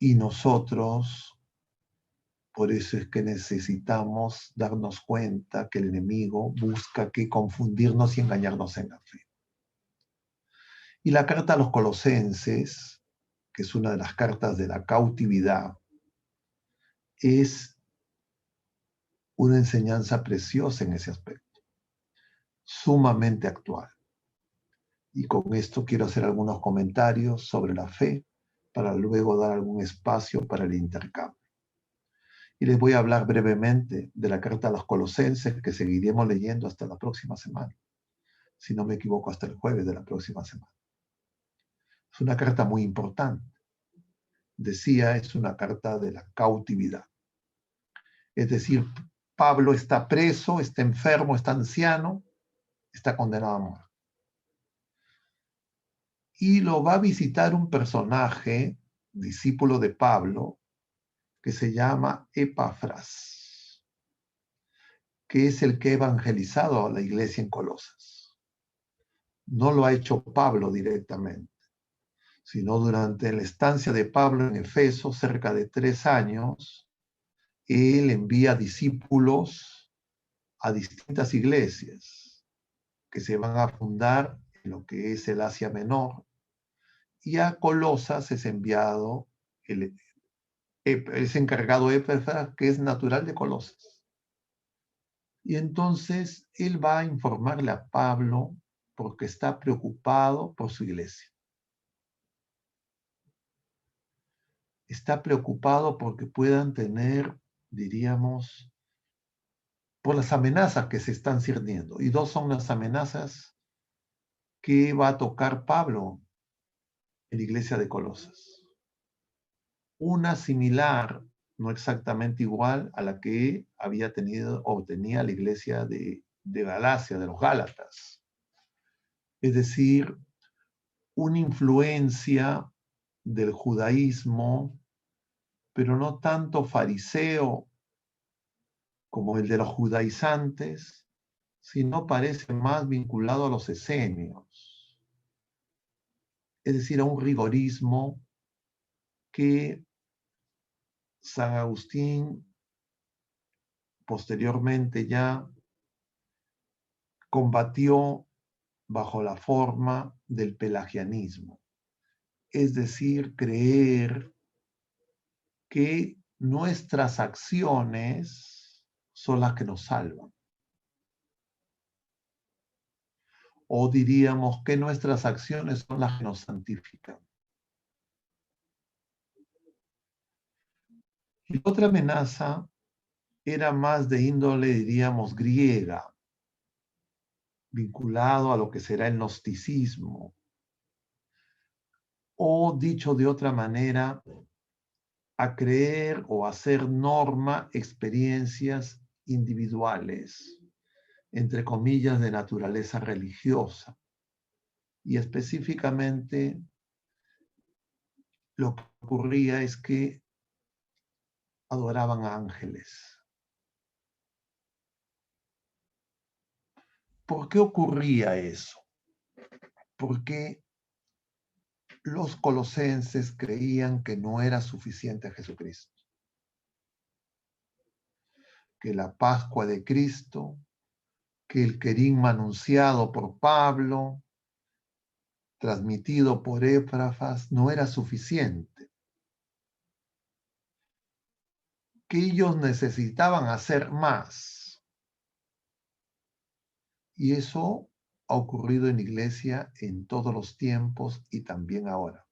Y nosotros, por eso es que necesitamos darnos cuenta que el enemigo busca que confundirnos y engañarnos en la fe. Y la carta a los Colosenses, que es una de las cartas de la cautividad, es una enseñanza preciosa en ese aspecto, sumamente actual. Y con esto quiero hacer algunos comentarios sobre la fe para luego dar algún espacio para el intercambio. Y les voy a hablar brevemente de la carta a los Colosenses que seguiremos leyendo hasta la próxima semana. Si no me equivoco, hasta el jueves de la próxima semana. Es una carta muy importante. Decía, es una carta de la cautividad. Es decir, Pablo está preso, está enfermo, está anciano, está condenado a muerte. Y lo va a visitar un personaje, discípulo de Pablo, que se llama Epafras, que es el que ha evangelizado a la iglesia en Colosas. No lo ha hecho Pablo directamente, sino durante la estancia de Pablo en Efeso, cerca de 3 años, él envía discípulos a distintas iglesias que se van a fundar en lo que es el Asia Menor, y a Colosas es enviado es encargado Epafras, que es natural de Colosas. Y entonces él va a informarle a Pablo porque está preocupado por su iglesia. Está preocupado porque puedan tener, diríamos, por las amenazas que se están cerniendo. Y 2 son las amenazas que va a tocar Pablo en la iglesia de Colosas. Una similar, no exactamente igual a la que había tenido o tenía la iglesia de Galacia, de los Gálatas. Es decir, una influencia del judaísmo, pero no tanto fariseo como el de los judaizantes, sino parece más vinculado a los esenios. Es decir, a un rigorismo que San Agustín posteriormente ya combatió bajo la forma del pelagianismo, es decir, creer que nuestras acciones son las que nos salvan. O diríamos que nuestras acciones son las que nos santifican. Y otra amenaza era más de índole, diríamos, griega, vinculado a lo que será el gnosticismo, o dicho de otra manera, a creer o hacer norma experiencias individuales, entre comillas, de naturaleza religiosa. Y específicamente lo que ocurría es que adoraban a ángeles. ¿Por qué ocurría eso? Porque los colosenses creían que no era suficiente Jesucristo, que la Pascua de Cristo, que el querigma anunciado por Pablo, transmitido por Éfrafas, no era suficiente, que ellos necesitaban hacer más. Y eso ha ocurrido en la iglesia en todos los tiempos y también ahora.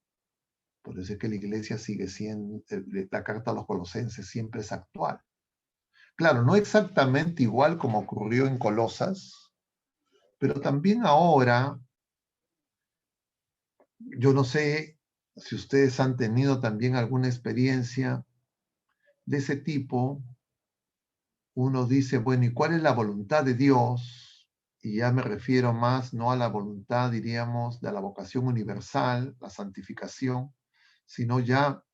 Por eso es que la iglesia sigue siendo, la carta a los colosenses siempre es actual. Claro, no exactamente igual como ocurrió en Colosas, pero también ahora, yo no sé si ustedes han tenido también alguna experiencia de ese tipo. Uno dice, bueno, ¿y cuál es la voluntad de Dios? Y ya me refiero más no a la voluntad, diríamos, de la vocación universal, la santificación, sino ya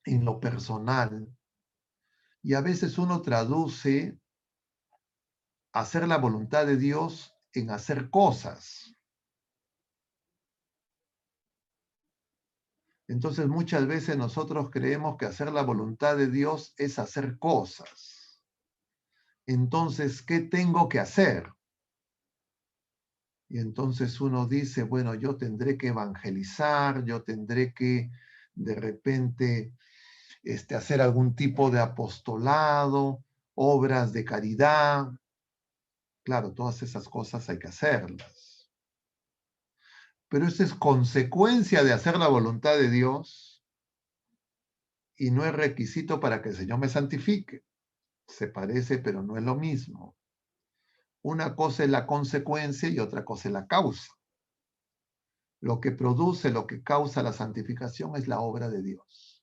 en lo personal. Y a veces uno traduce hacer la voluntad de Dios en hacer cosas. Entonces muchas veces nosotros creemos que hacer la voluntad de Dios es hacer cosas. Entonces, ¿qué tengo que hacer? Y entonces uno dice, bueno, yo tendré que evangelizar, yo tendré que de repente hacer algún tipo de apostolado, obras de caridad. Claro, todas esas cosas hay que hacerlas. Pero eso es consecuencia de hacer la voluntad de Dios y no es requisito para que el Señor me santifique. Se parece, pero no es lo mismo. Una cosa es la consecuencia y otra cosa es la causa. Lo que produce, lo que causa la santificación es la obra de Dios,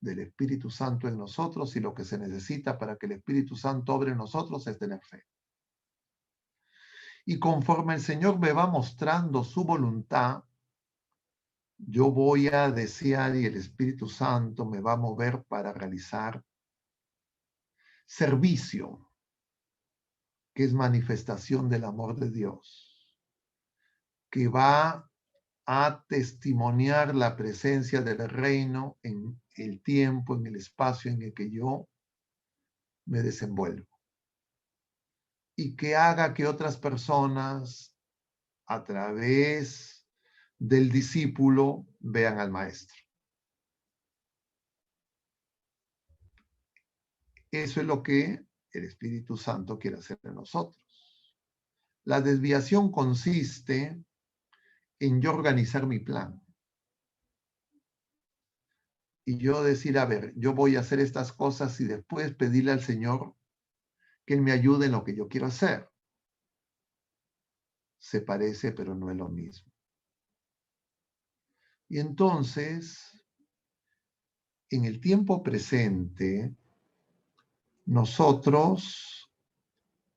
del Espíritu Santo en nosotros, y lo que se necesita para que el Espíritu Santo obre en nosotros es tener fe. Y conforme el Señor me va mostrando su voluntad, yo voy a desear y el Espíritu Santo me va a mover para realizar servicio, que es manifestación del amor de Dios, que va a testimoniar la presencia del reino en el tiempo, en el espacio en el que yo me desenvuelvo. Y que haga que otras personas, a través del discípulo, vean al maestro. Eso es lo que el Espíritu Santo quiere hacer en nosotros. La desviación consiste en yo organizar mi plan. Y yo decir, a ver, yo voy a hacer estas cosas y después pedirle al Señor que Él me ayude en lo que yo quiero hacer. Se parece, pero no es lo mismo. Y entonces, en el tiempo presente, nosotros,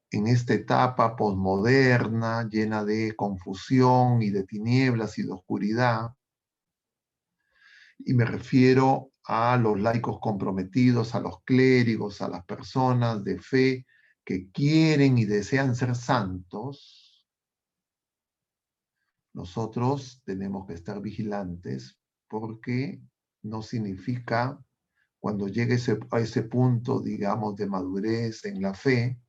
en esta etapa posmoderna, llena de confusión y de tinieblas y de oscuridad, y me refiero a los laicos comprometidos, a los clérigos, a las personas de fe que quieren y desean ser santos, nosotros tenemos que estar vigilantes porque no significa cuando llegue a ese punto, digamos, de madurez en la fe,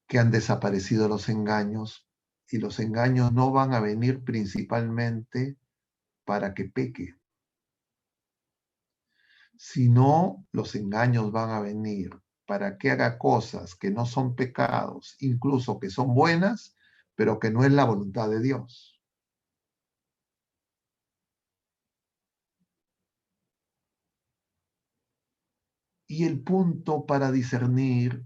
que han desaparecido los engaños, y los engaños no van a venir principalmente para que peque, sino los engaños van a venir para que haga cosas que no son pecados, incluso que son buenas, pero que no es la voluntad de Dios. Y el punto para discernir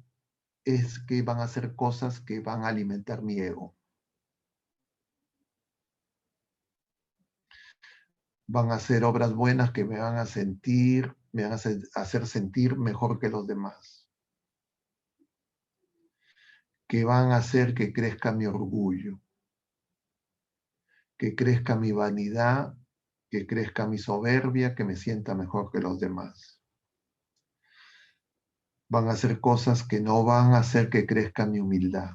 es que van a ser cosas que van a alimentar mi ego. Van a ser obras buenas que me van a hacer sentir mejor que los demás. Que van a hacer que crezca mi orgullo, que crezca mi vanidad, que crezca mi soberbia, que me sienta mejor que los demás. Van a ser cosas que no van a hacer que crezca mi humildad.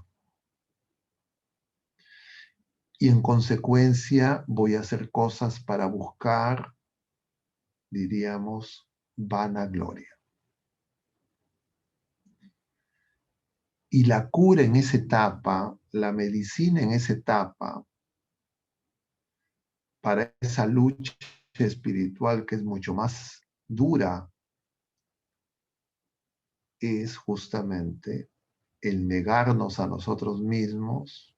Y en consecuencia voy a hacer cosas para buscar, diríamos, vanagloria. Y la cura en esa etapa, la medicina en esa etapa, para esa lucha espiritual que es mucho más dura, es justamente el negarnos a nosotros mismos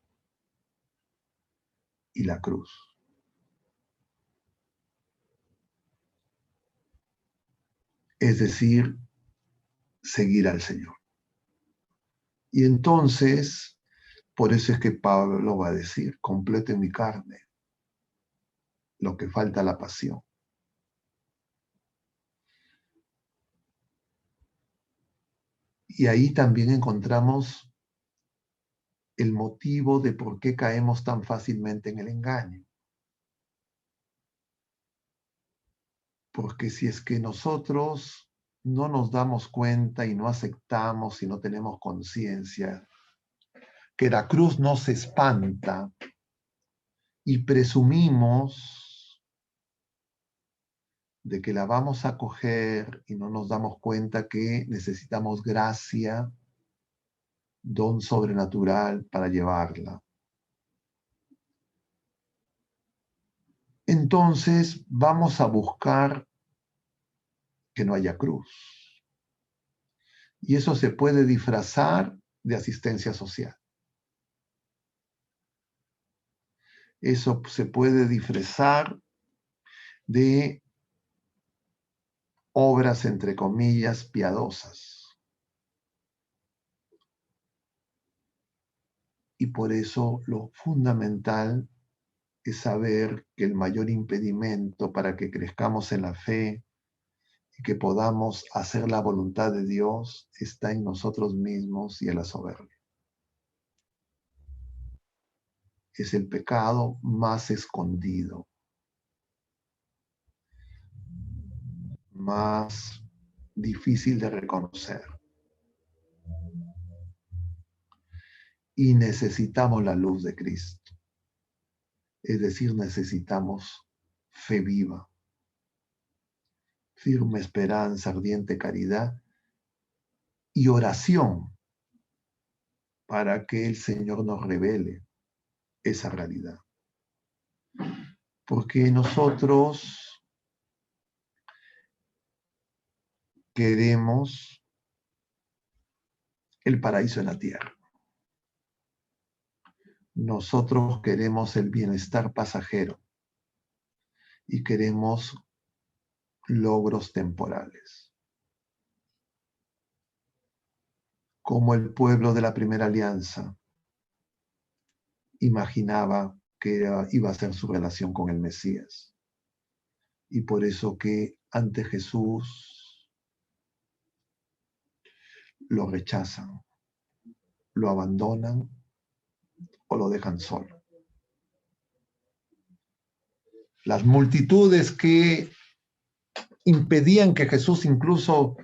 y la cruz. Es decir, seguir al Señor. Y entonces, por eso es que Pablo va a decir, complete mi carne, lo que falta la pasión. Y ahí también encontramos el motivo de por qué caemos tan fácilmente en el engaño. Porque si es que nosotros no nos damos cuenta y no aceptamos y no tenemos conciencia que la cruz nos espanta y presumimos de que la vamos a coger y no nos damos cuenta que necesitamos gracia, don sobrenatural para llevarla. Entonces vamos a buscar que no haya cruz. Y eso se puede disfrazar de asistencia social. Eso se puede disfrazar de obras, entre comillas, piadosas. Y por eso lo fundamental es saber que el mayor impedimento para que crezcamos en la fe y que podamos hacer la voluntad de Dios está en nosotros mismos y en la soberbia. Es el pecado más escondido, más difícil de reconocer. Y necesitamos la luz de Cristo. Es decir, necesitamos fe viva, firme esperanza, ardiente caridad y oración para que el Señor nos revele esa realidad. Porque nosotros queremos el paraíso en la tierra. Nosotros queremos el bienestar pasajero y queremos logros temporales. Como el pueblo de la primera alianza imaginaba que iba a ser su relación con el Mesías. Y por eso que ante Jesús lo rechazan, lo abandonan o lo dejan solo. Las multitudes que impedían que Jesús incluso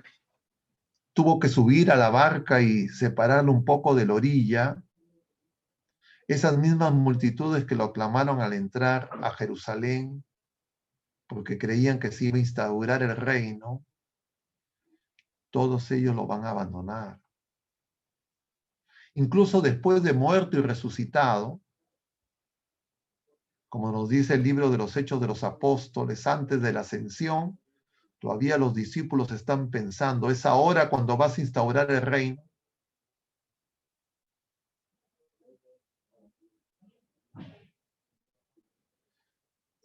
tuvo que subir a la barca y separarlo un poco de la orilla, esas mismas multitudes que lo aclamaron al entrar a Jerusalén, porque creían que se iba a instaurar el reino, todos ellos lo van a abandonar. Incluso después de muerto y resucitado, como nos dice el libro de los Hechos de los Apóstoles, antes de la ascensión, todavía los discípulos están pensando, es ahora cuando vas a instaurar el reino.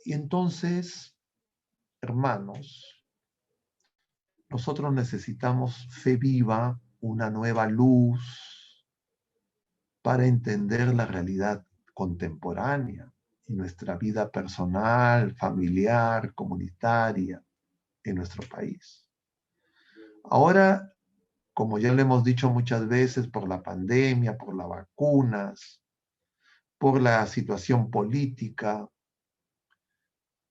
Y entonces, hermanos, nosotros necesitamos fe viva, una nueva luz para entender la realidad contemporánea y nuestra vida personal, familiar, comunitaria en nuestro país. Ahora, como ya lo hemos dicho muchas veces, por la pandemia, por las vacunas, por la situación política,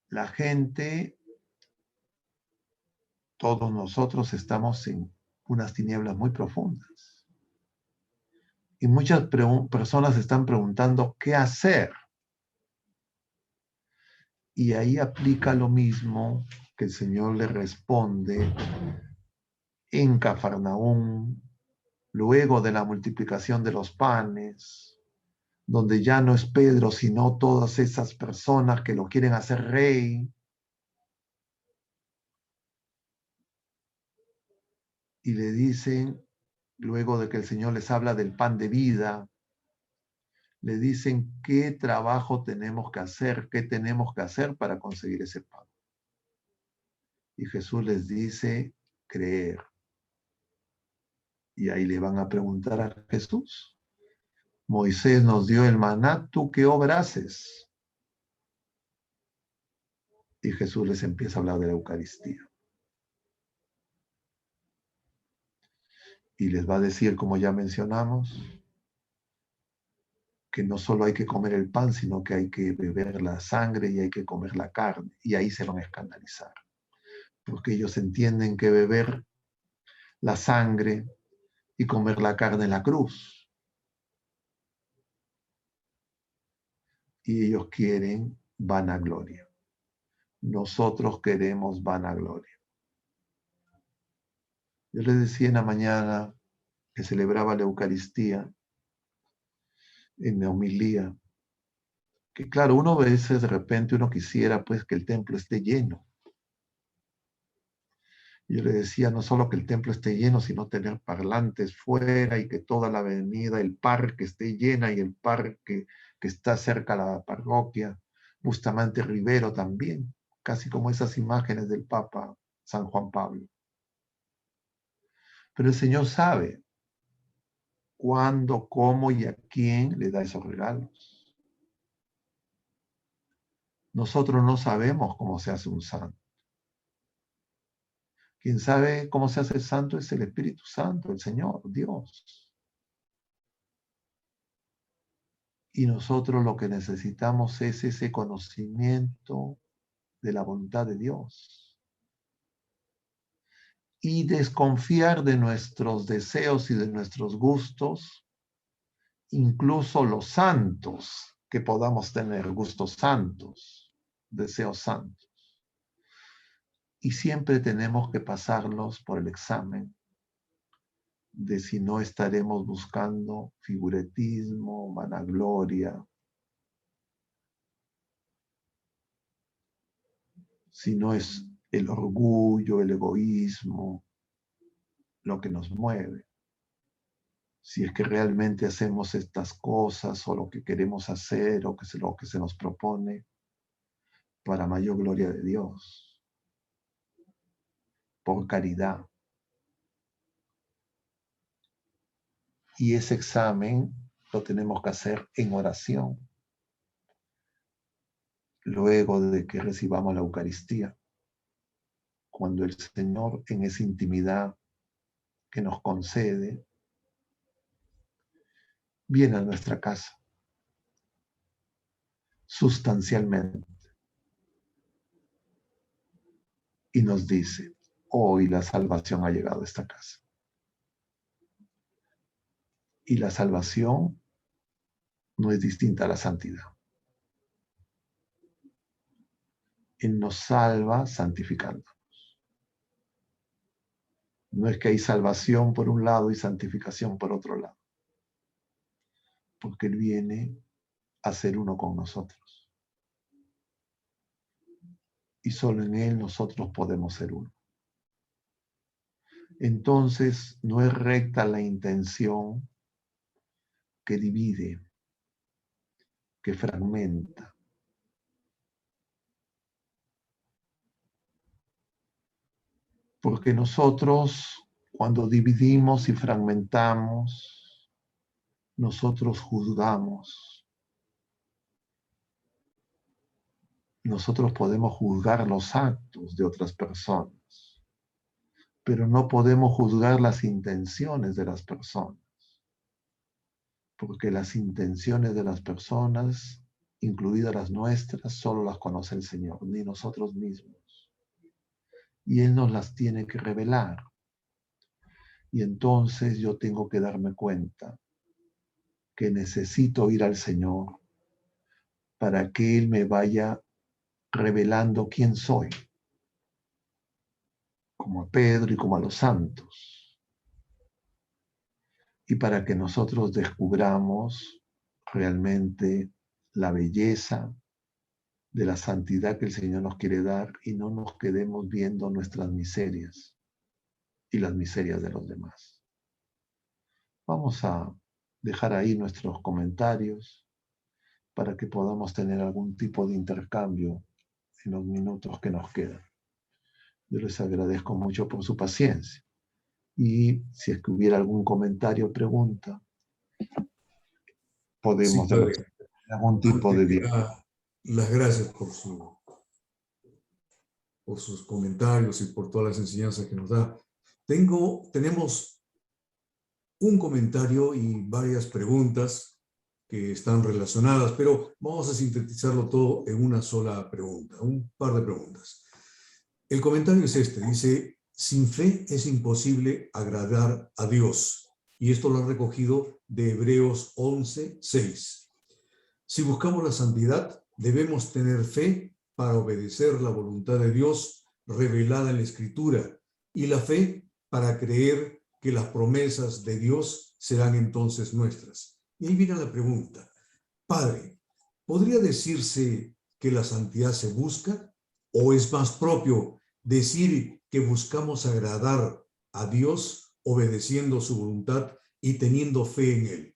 la gente, todos nosotros estamos en unas tinieblas muy profundas. Y muchas personas están preguntando qué hacer. Y ahí aplica lo mismo que el Señor le responde en Cafarnaúm, luego de la multiplicación de los panes, donde ya no es Pedro, sino todas esas personas que lo quieren hacer rey. Y le dicen, luego de que el Señor les habla del pan de vida, le dicen qué trabajo tenemos que hacer, qué tenemos que hacer para conseguir ese pan. Y Jesús les dice, creer. Y ahí le van a preguntar a Jesús, Moisés nos dio el maná, ¿tú qué obra haces? Y Jesús les empieza a hablar de la Eucaristía. Y les va a decir, como ya mencionamos, que no solo hay que comer el pan, sino que hay que beber la sangre y hay que comer la carne. Y ahí se van a escandalizar. Porque ellos entienden que beber la sangre y comer la carne en la cruz. Y ellos quieren vanagloria. Nosotros queremos vanagloria. Yo les decía en la mañana que celebraba la Eucaristía, en la homilía, que claro, uno a veces de repente uno quisiera pues que el templo esté lleno. Yo le decía no solo que el templo esté lleno, sino tener parlantes fuera y que toda la avenida, el parque esté llena y el parque que está cerca a la parroquia, Bustamante Rivero también, casi como esas imágenes del Papa San Juan Pablo. Pero el Señor sabe cuándo, cómo y a quién le da esos regalos. Nosotros no sabemos cómo se hace un santo. Quien sabe cómo se hace el santo es el Espíritu Santo, el Señor, Dios. Y nosotros lo que necesitamos es ese conocimiento de la voluntad de Dios. Y desconfiar de nuestros deseos y de nuestros gustos, incluso los santos, que podamos tener gustos santos, deseos santos. Y siempre tenemos que pasarlos por el examen de si no estaremos buscando figuretismo, vanagloria, si no es el orgullo, el egoísmo, lo que nos mueve. Si es que realmente hacemos estas cosas o lo que queremos hacer o lo que se nos propone para mayor gloria de Dios, por caridad. Y ese examen lo tenemos que hacer en oración, luego de que recibamos la Eucaristía, cuando el Señor en esa intimidad que nos concede viene a nuestra casa, sustancialmente, y nos dice, hoy la salvación ha llegado a esta casa. Y la salvación no es distinta a la santidad. Él nos salva santificándonos. No es que hay salvación por un lado y santificación por otro lado, porque Él viene a ser uno con nosotros. Y solo en Él nosotros podemos ser uno. Entonces, no es recta la intención que divide, que fragmenta. Porque nosotros, cuando dividimos y fragmentamos, nosotros juzgamos. Nosotros podemos juzgar los actos de otras personas, pero no podemos juzgar las intenciones de las personas, porque las intenciones de las personas, incluidas las nuestras, solo las conoce el Señor, ni nosotros mismos. Y Él nos las tiene que revelar. Y entonces yo tengo que darme cuenta que necesito ir al Señor para que Él me vaya revelando quién soy, como a Pedro y como a los santos, y para que nosotros descubramos realmente la belleza de la santidad que el Señor nos quiere dar y no nos quedemos viendo nuestras miserias y las miserias de los demás. Vamos a dejar ahí nuestros comentarios para que podamos tener algún tipo de intercambio en los minutos que nos quedan. Yo les agradezco mucho por su paciencia. Y si es que hubiera algún comentario o pregunta, Sí, podemos padre. tener algún tipo Antes de que diálogo. nada, las gracias por sus comentarios y por todas las enseñanzas que nos da. Tenemos un comentario y varias preguntas que están relacionadas, pero vamos a sintetizarlo todo en una sola pregunta, un par de preguntas. El comentario es este, dice, sin fe es imposible agradar a Dios. Y esto lo ha recogido de Hebreos 11:6. Si buscamos la santidad, debemos tener fe para obedecer la voluntad de Dios revelada en la Escritura y la fe para creer que las promesas de Dios serán entonces nuestras. Y ahí viene la pregunta. Padre, ¿podría decirse que la santidad se busca o es más propio decir que buscamos agradar a Dios obedeciendo su voluntad y teniendo fe en Él?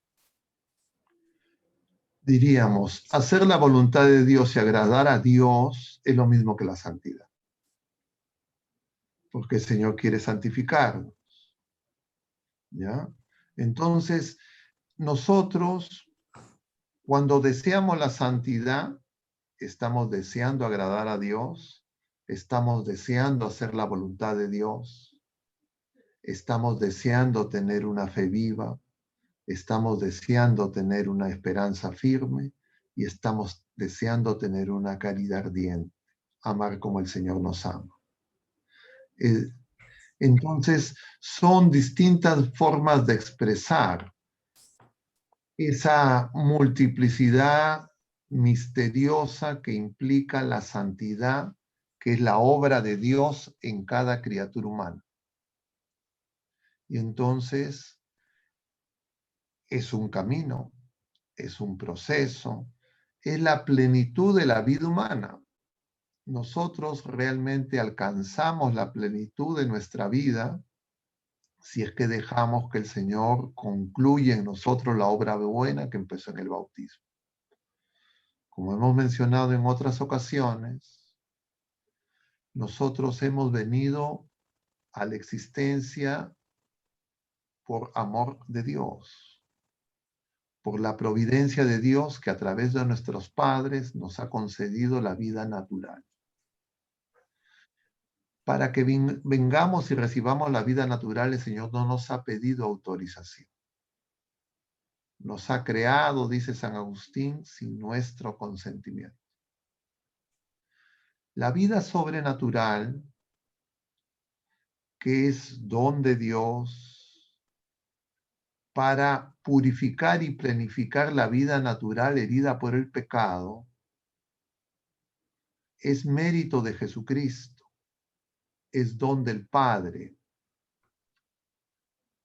Diríamos, hacer la voluntad de Dios y agradar a Dios es lo mismo que la santidad, porque el Señor quiere santificarnos, ¿ya? Entonces, nosotros, cuando deseamos la santidad, estamos deseando agradar a Dios, estamos deseando hacer la voluntad de Dios, estamos deseando tener una fe viva, estamos deseando tener una esperanza firme y estamos deseando tener una caridad ardiente, amar como el Señor nos ama. Entonces, son distintas formas de expresar esa multiplicidad misteriosa que implica la santidad, que es la obra de Dios en cada criatura humana. Y entonces es un camino, es un proceso, es la plenitud de la vida humana. Nosotros realmente alcanzamos la plenitud de nuestra vida si es que dejamos que el Señor concluya en nosotros la obra buena que empezó en el bautismo. Como hemos mencionado en otras ocasiones, nosotros hemos venido a la existencia por amor de Dios, por la providencia de Dios que a través de nuestros padres nos ha concedido la vida natural. Para que vengamos y recibamos la vida natural, el Señor no nos ha pedido autorización. Nos ha creado, dice San Agustín, sin nuestro consentimiento. La vida sobrenatural, que es don de Dios para purificar y planificar la vida natural herida por el pecado, es mérito de Jesucristo, es don del Padre,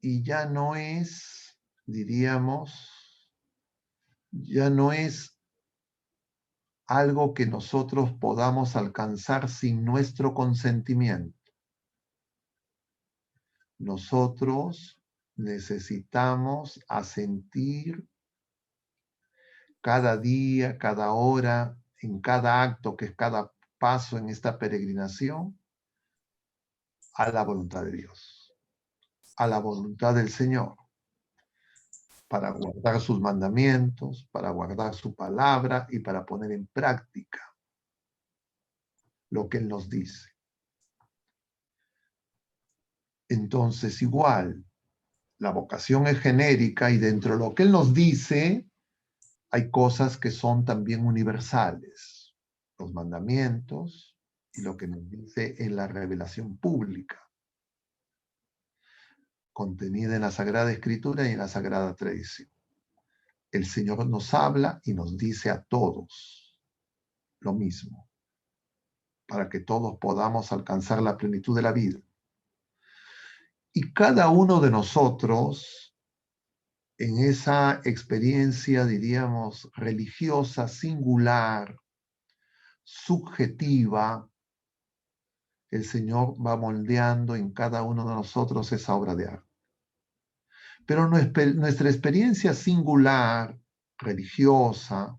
y ya no es, diríamos, ya no es algo que nosotros podamos alcanzar sin nuestro consentimiento. Nosotros necesitamos asentir cada día, cada hora, en cada acto, que es cada paso en esta peregrinación, a la voluntad de Dios, a la voluntad del Señor, para guardar sus mandamientos, para guardar su palabra y para poner en práctica lo que Él nos dice. Entonces, igual, la vocación es genérica y dentro de lo que Él nos dice, hay cosas que son también universales. Los mandamientos y lo que nos dice en la revelación pública, contenida en la Sagrada Escritura y en la Sagrada Tradición. El Señor nos habla y nos dice a todos lo mismo, para que todos podamos alcanzar la plenitud de la vida. Y cada uno de nosotros, en esa experiencia, diríamos, religiosa, singular, subjetiva, el Señor va moldeando en cada uno de nosotros esa obra de arte. Pero nuestra experiencia singular, religiosa,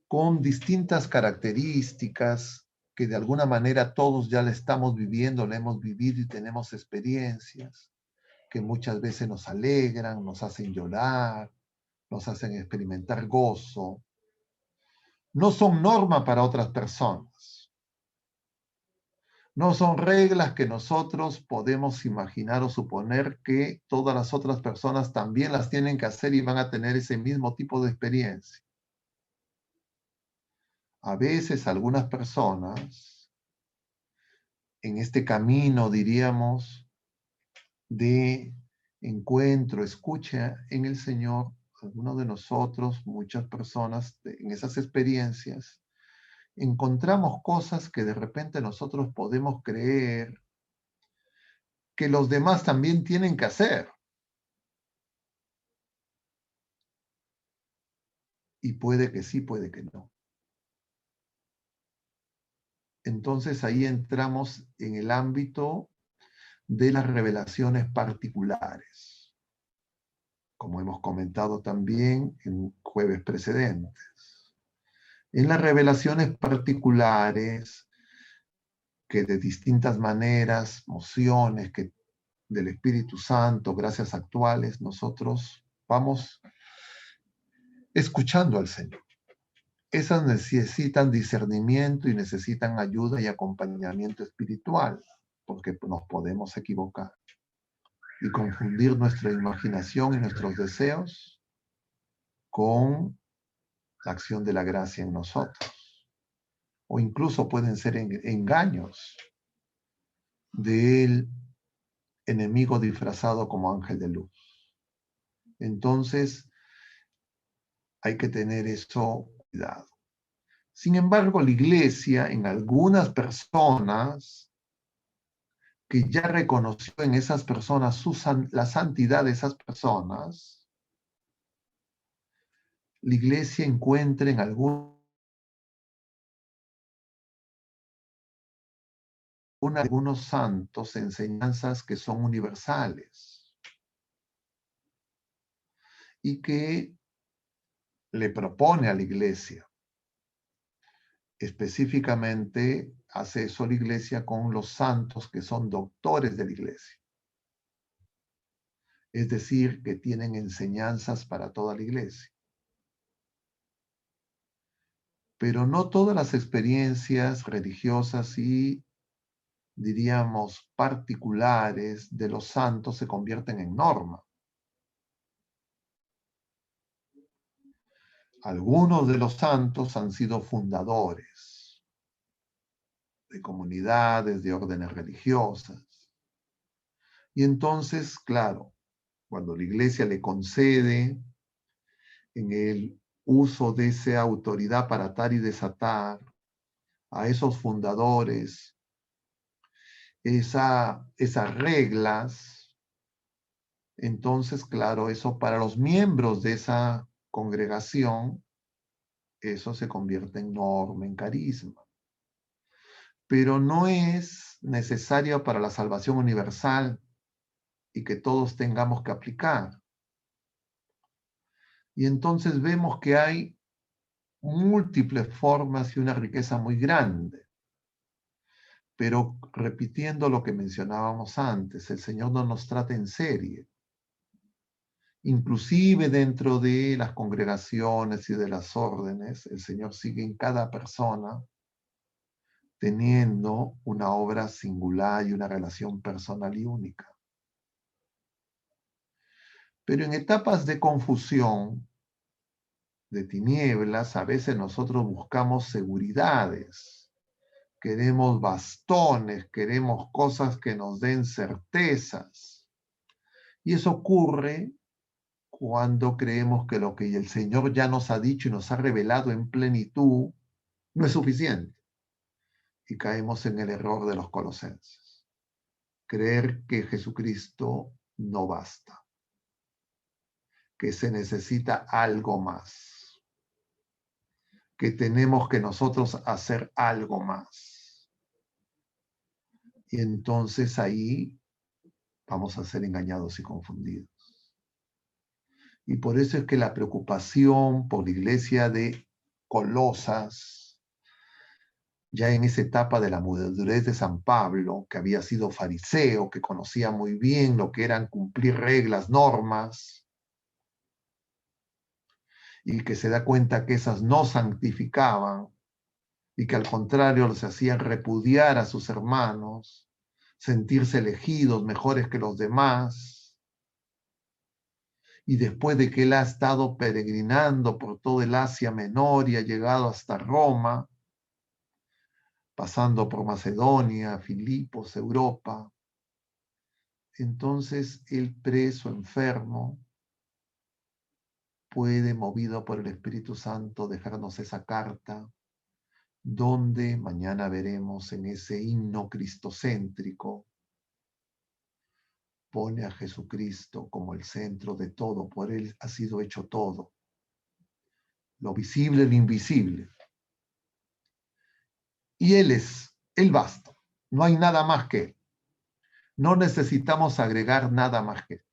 con distintas características que de alguna manera todos ya la estamos viviendo, la hemos vivido y tenemos experiencias que muchas veces nos alegran, nos hacen llorar, nos hacen experimentar gozo. No son norma para otras personas. No son reglas que nosotros podemos imaginar o suponer que todas las otras personas también las tienen que hacer y van a tener ese mismo tipo de experiencia. A veces algunas personas, en este camino, diríamos, de encuentro, escucha en el Señor, algunos de nosotros, muchas personas, en esas experiencias, encontramos cosas que de repente nosotros podemos creer que los demás también tienen que hacer. Y puede que sí, puede que no. Entonces ahí entramos en el ámbito de las revelaciones particulares, como hemos comentado también en jueves precedentes. En las revelaciones particulares, que de distintas maneras, mociones que del Espíritu Santo, gracias actuales, nosotros vamos escuchando al Señor. Esas necesitan discernimiento y necesitan ayuda y acompañamiento espiritual, porque nos podemos equivocar y confundir nuestra imaginación y nuestros deseos con la acción de la gracia en nosotros. O incluso pueden ser engaños del enemigo disfrazado como ángel de luz. Entonces, hay que tener eso cuidado. Sin embargo, la Iglesia, en algunas personas que ya reconoció en esas personas la santidad de esas personas, la Iglesia encuentra en algunos santos enseñanzas que son universales y que le propone a la Iglesia. Específicamente hace eso la Iglesia con los santos que son doctores de la Iglesia. Es decir, que tienen enseñanzas para toda la Iglesia. Pero no todas las experiencias religiosas y, diríamos, particulares de los santos se convierten en norma. Algunos de los santos han sido fundadores de comunidades, de órdenes religiosas. Y entonces, claro, cuando la Iglesia le concede en el uso de esa autoridad para atar y desatar a esos fundadores, esas reglas, Entonces, claro, eso para los miembros de esa congregación, eso se convierte en norma, en carisma. Pero no es necesario para la salvación universal y que todos tengamos que aplicar. Y entonces vemos que hay múltiples formas y una riqueza muy grande. Pero repitiendo lo que mencionábamos antes, el Señor no nos trata en serie. Inclusive dentro de las congregaciones y de las órdenes, el Señor sigue en cada persona teniendo una obra singular y una relación personal y única. Pero en etapas de confusión, de tinieblas, a veces nosotros buscamos seguridades, queremos bastones, queremos cosas que nos den certezas. Y eso ocurre cuando creemos que lo que el Señor ya nos ha dicho y nos ha revelado en plenitud no es suficiente. Y caemos en el error de los colosenses. Creer que Jesucristo no basta, que se necesita algo más, que tenemos que nosotros hacer algo más. Y entonces ahí vamos a ser engañados y confundidos. Y por eso es que la preocupación por la iglesia de Colosas, ya en esa etapa de la madurez de San Pablo, que había sido fariseo, que conocía muy bien lo que eran cumplir reglas, normas, y que se da cuenta que esas no santificaban, y que al contrario los hacían repudiar a sus hermanos, sentirse elegidos mejores que los demás. Y después de que él ha estado peregrinando por todo el Asia Menor y ha llegado hasta Roma, pasando por Macedonia, Filipos, Europa, entonces el preso, enfermo, puede, movido por el Espíritu Santo, dejarnos esa carta, donde mañana veremos en ese himno cristocéntrico, pone a Jesucristo como el centro de todo, por él ha sido hecho todo, lo visible y lo invisible. Y él basta, no hay nada más que él. No necesitamos agregar nada más que él.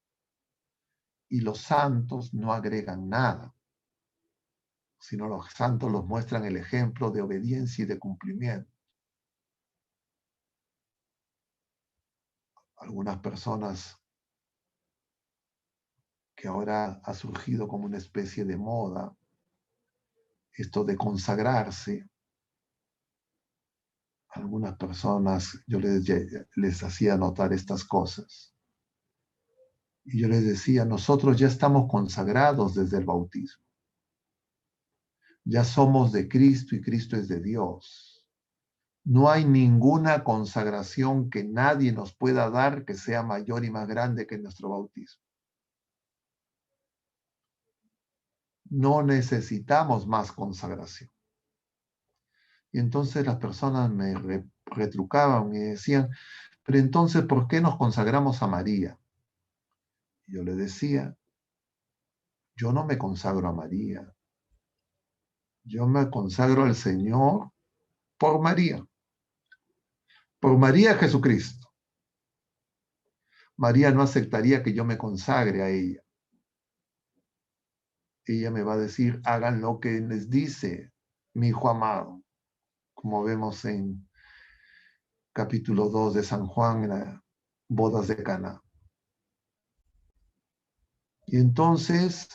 Y los santos no agregan nada, sino los santos nos muestran el ejemplo de obediencia y de cumplimiento. Algunas personas que ahora ha surgido como una especie de moda, esto de consagrarse. Algunas personas yo les hacía notar estas cosas. Y yo les decía, nosotros ya estamos consagrados desde el bautismo. Ya somos de Cristo y Cristo es de Dios. No hay ninguna consagración que nadie nos pueda dar que sea mayor y más grande que nuestro bautismo. No necesitamos más consagración. Y entonces las personas me retrucaban y decían, pero entonces, ¿por qué nos consagramos a María? Y yo le decía, yo no me consagro a María. Yo me consagro al Señor por María Jesucristo. María no aceptaría que yo me consagre a ella. Ella me va a decir, hagan lo que les dice mi hijo amado, como vemos en capítulo 2 de San Juan, en las bodas de Caná. Y entonces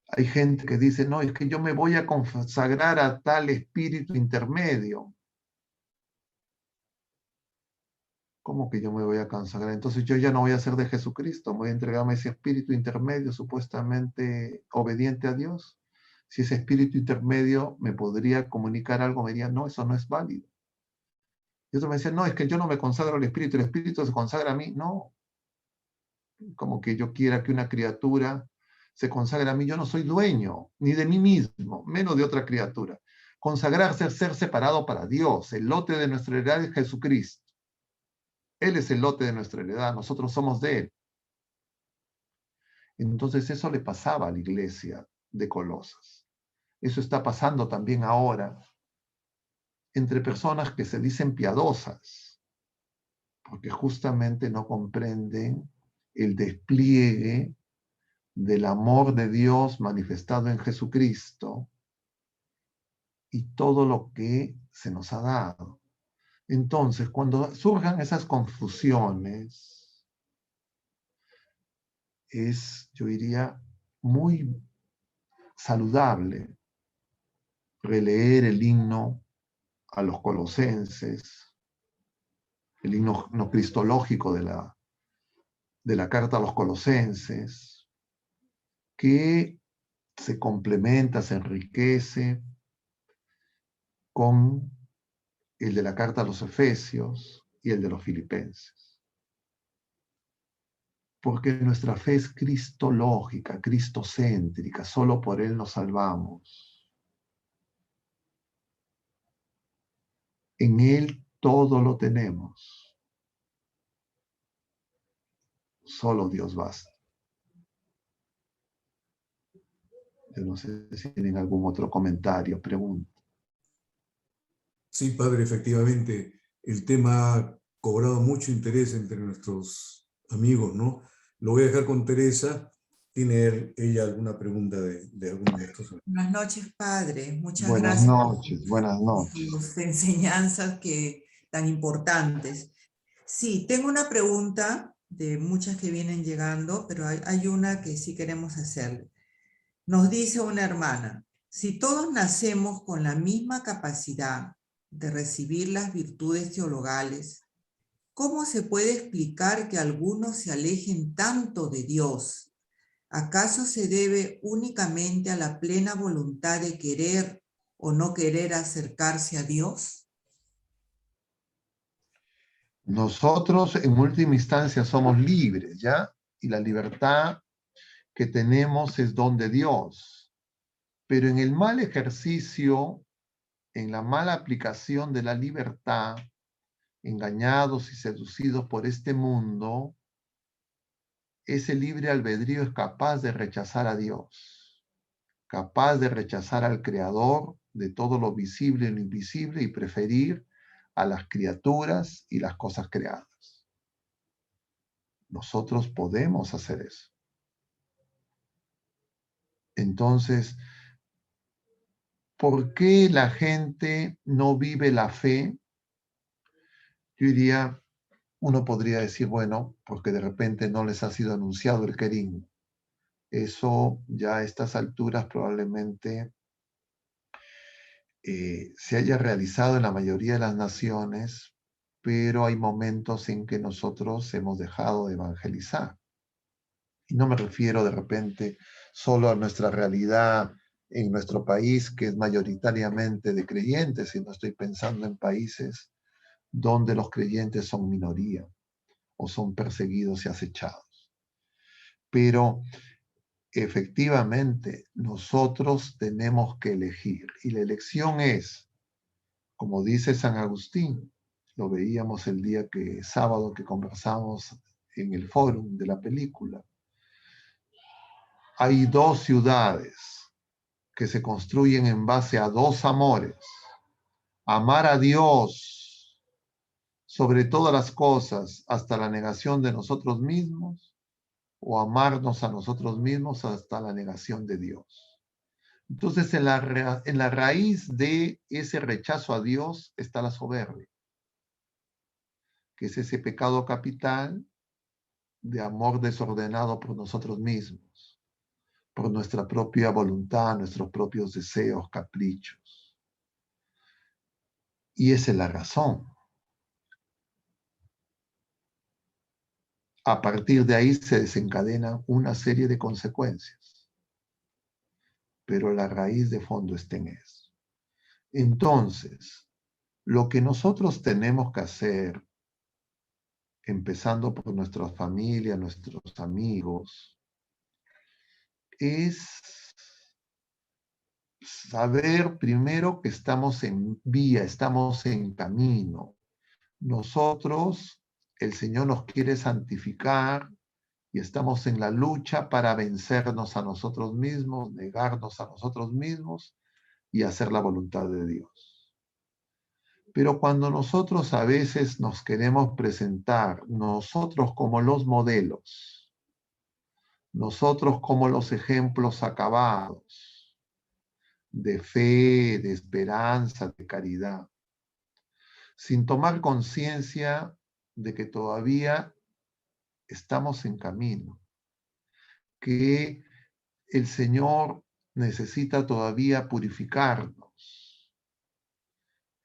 hay gente que dice, no, es que yo me voy a consagrar a tal espíritu intermedio. ¿Cómo que yo me voy a consagrar? Entonces yo ya no voy a ser de Jesucristo, voy a entregarme a ese espíritu intermedio supuestamente obediente a Dios. Si ese espíritu intermedio me podría comunicar algo, me diría, no, eso no es válido. Y otro me decía, no, es que yo no me consagro al espíritu, el espíritu se consagra a mí. No, como que yo quiera que una criatura se consagre a mí. Yo no soy dueño ni de mí mismo, menos de otra criatura. Consagrarse es ser separado para Dios. El lote de nuestra heredad es Jesucristo. Él es el lote de nuestra heredad, nosotros somos de Él. Entonces eso le pasaba a la iglesia de Colosas. Eso está pasando también ahora entre personas que se dicen piadosas, porque justamente no comprenden el despliegue del amor de Dios manifestado en Jesucristo y todo lo que se nos ha dado. Entonces, cuando surjan esas confusiones, es, yo diría, muy saludable releer el himno a los colosenses, el himno no cristológico de la carta a los colosenses, que se complementa, se enriquece con el de la carta a los Efesios y el de los Filipenses. Porque nuestra fe es cristológica, cristocéntrica, solo por Él nos salvamos. En Él todo lo tenemos. Solo Dios basta. Yo no sé si tienen algún otro comentario, pregunta. Sí, padre, efectivamente, el tema ha cobrado mucho interés entre nuestros amigos, ¿no? Lo voy a dejar con Teresa. ¿Tiene ella alguna pregunta de alguno de estos? Buenas noches, padre. Muchas Buenas gracias noches, buenas por noches. sus enseñanzas tan importantes. Sí, tengo una pregunta de muchas que vienen llegando, pero hay una que sí queremos hacerle. Nos dice una hermana, si todos nacemos con la misma capacidad de recibir las virtudes teologales, ¿cómo se puede explicar que algunos se alejen tanto de Dios? ¿Acaso se debe únicamente a la plena voluntad de querer o no querer acercarse a Dios? Nosotros en última instancia somos libres, ¿ya? Y la libertad que tenemos es don de Dios. Pero en el mal ejercicio, en la mala aplicación de la libertad, engañados y seducidos por este mundo, ese libre albedrío es capaz de rechazar a Dios, capaz de rechazar al Creador de todo lo visible y lo invisible y preferir a las criaturas y las cosas creadas. Nosotros podemos hacer eso. Entonces, ¿por qué la gente no vive la fe? Yo diría, uno podría decir, bueno, porque de repente no les ha sido anunciado el querigma. Eso ya a estas alturas probablemente se haya realizado en la mayoría de las naciones, pero hay momentos en que nosotros hemos dejado de evangelizar. Y no me refiero de repente solo a nuestra realidad en nuestro país, que es mayoritariamente de creyentes, sino estoy pensando en países donde los creyentes son minoría o son perseguidos y acechados. Pero efectivamente nosotros tenemos que elegir y la elección es, como dice San Agustín, lo veíamos el día sábado que conversamos en el fórum de la película. Hay dos ciudades que se construyen en base a dos amores. Amar a Dios sobre todas las cosas hasta la negación de nosotros mismos o amarnos a nosotros mismos hasta la negación de Dios. Entonces, en la raíz de ese rechazo a Dios está la soberbia, que es ese pecado capital de amor desordenado por nosotros mismos, por nuestra propia voluntad, nuestros propios deseos, caprichos. Y esa es la razón. A partir de ahí se desencadenan una serie de consecuencias, pero la raíz de fondo está en eso. Entonces, lo que nosotros tenemos que hacer, empezando por nuestras familias, nuestros amigos, es saber primero que estamos en vía, estamos en camino. Nosotros, el Señor nos quiere santificar y estamos en la lucha para vencernos a nosotros mismos, negarnos a nosotros mismos y hacer la voluntad de Dios. Pero cuando nosotros a veces nos queremos presentar, nosotros como los modelos, nosotros como los ejemplos acabados de fe, de esperanza, de caridad, sin tomar conciencia de que todavía estamos en camino, que el Señor necesita todavía purificarnos.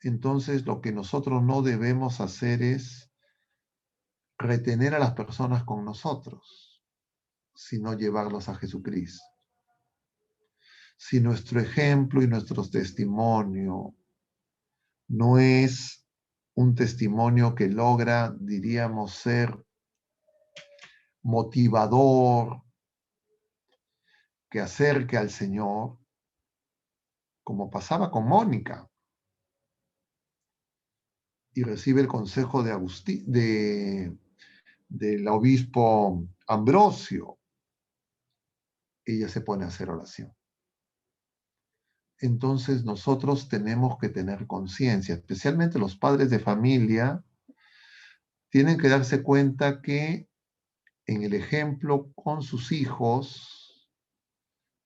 Entonces, lo que nosotros no debemos hacer es retener a las personas con nosotros, sino llevarlos a Jesucristo. Si nuestro ejemplo y nuestro testimonio no es un testimonio que logra, diríamos, ser motivador, que acerque al Señor, como pasaba con Mónica, y recibe el consejo de del obispo Ambrosio, ella se pone a hacer oración. Entonces nosotros tenemos que tener conciencia, especialmente los padres de familia, tienen que darse cuenta que en el ejemplo con sus hijos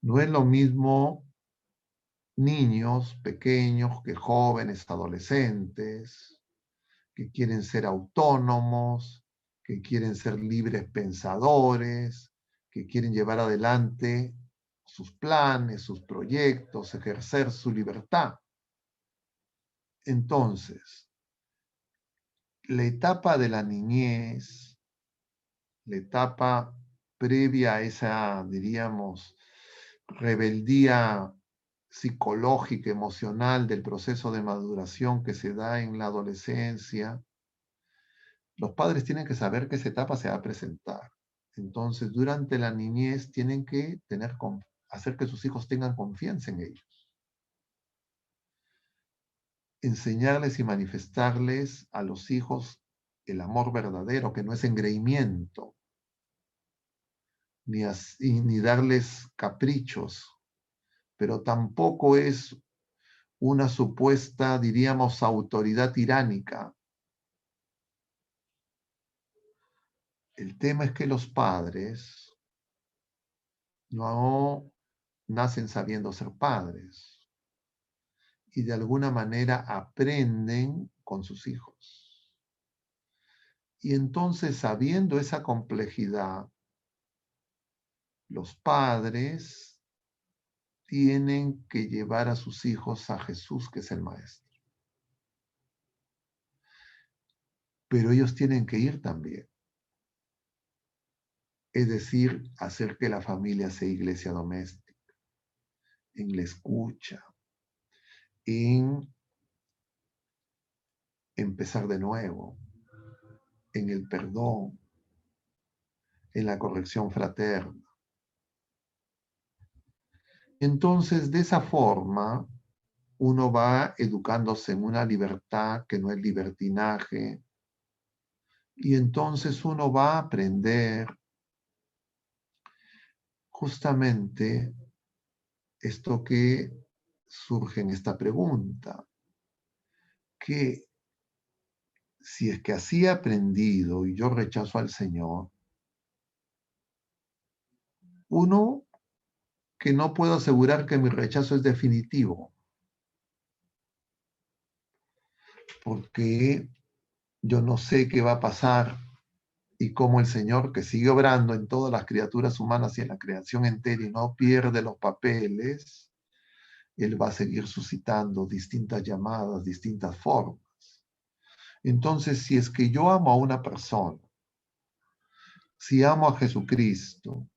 no es lo mismo niños pequeños que jóvenes, adolescentes, que quieren ser autónomos, que quieren ser libres pensadores, que quieren llevar adelante sus planes, sus proyectos, ejercer su libertad. Entonces, la etapa de la niñez, la etapa previa a esa, diríamos, rebeldía psicológica, emocional del proceso de maduración que se da en la adolescencia, los padres tienen que saber que esa etapa se va a presentar. Entonces, durante la niñez tienen que hacer que sus hijos tengan confianza en ellos. Enseñarles y manifestarles a los hijos el amor verdadero, que no es engreimiento, ni darles caprichos, pero tampoco es una supuesta, diríamos, autoridad tiránica. El tema es que los padres no nacen sabiendo ser padres y de alguna manera aprenden con sus hijos. Y entonces, sabiendo esa complejidad, los padres tienen que llevar a sus hijos a Jesús, que es el Maestro. Pero ellos tienen que ir también. Es decir, hacer que la familia sea iglesia doméstica, en la escucha, en empezar de nuevo, en el perdón, en la corrección fraterna. Entonces, de esa forma, uno va educándose en una libertad que no es libertinaje, y entonces uno va a aprender justamente esto que surge en esta pregunta, que si es que así he aprendido y yo rechazo al Señor, uno, que no puedo asegurar que mi rechazo es definitivo, porque yo no sé qué va a pasar y cómo el Señor, que sigue obrando en todas las criaturas humanas y en la creación entera y no pierde los papeles, Él va a seguir suscitando distintas llamadas, distintas formas. Entonces, si es que yo amo a una persona, si amo a Jesucristo,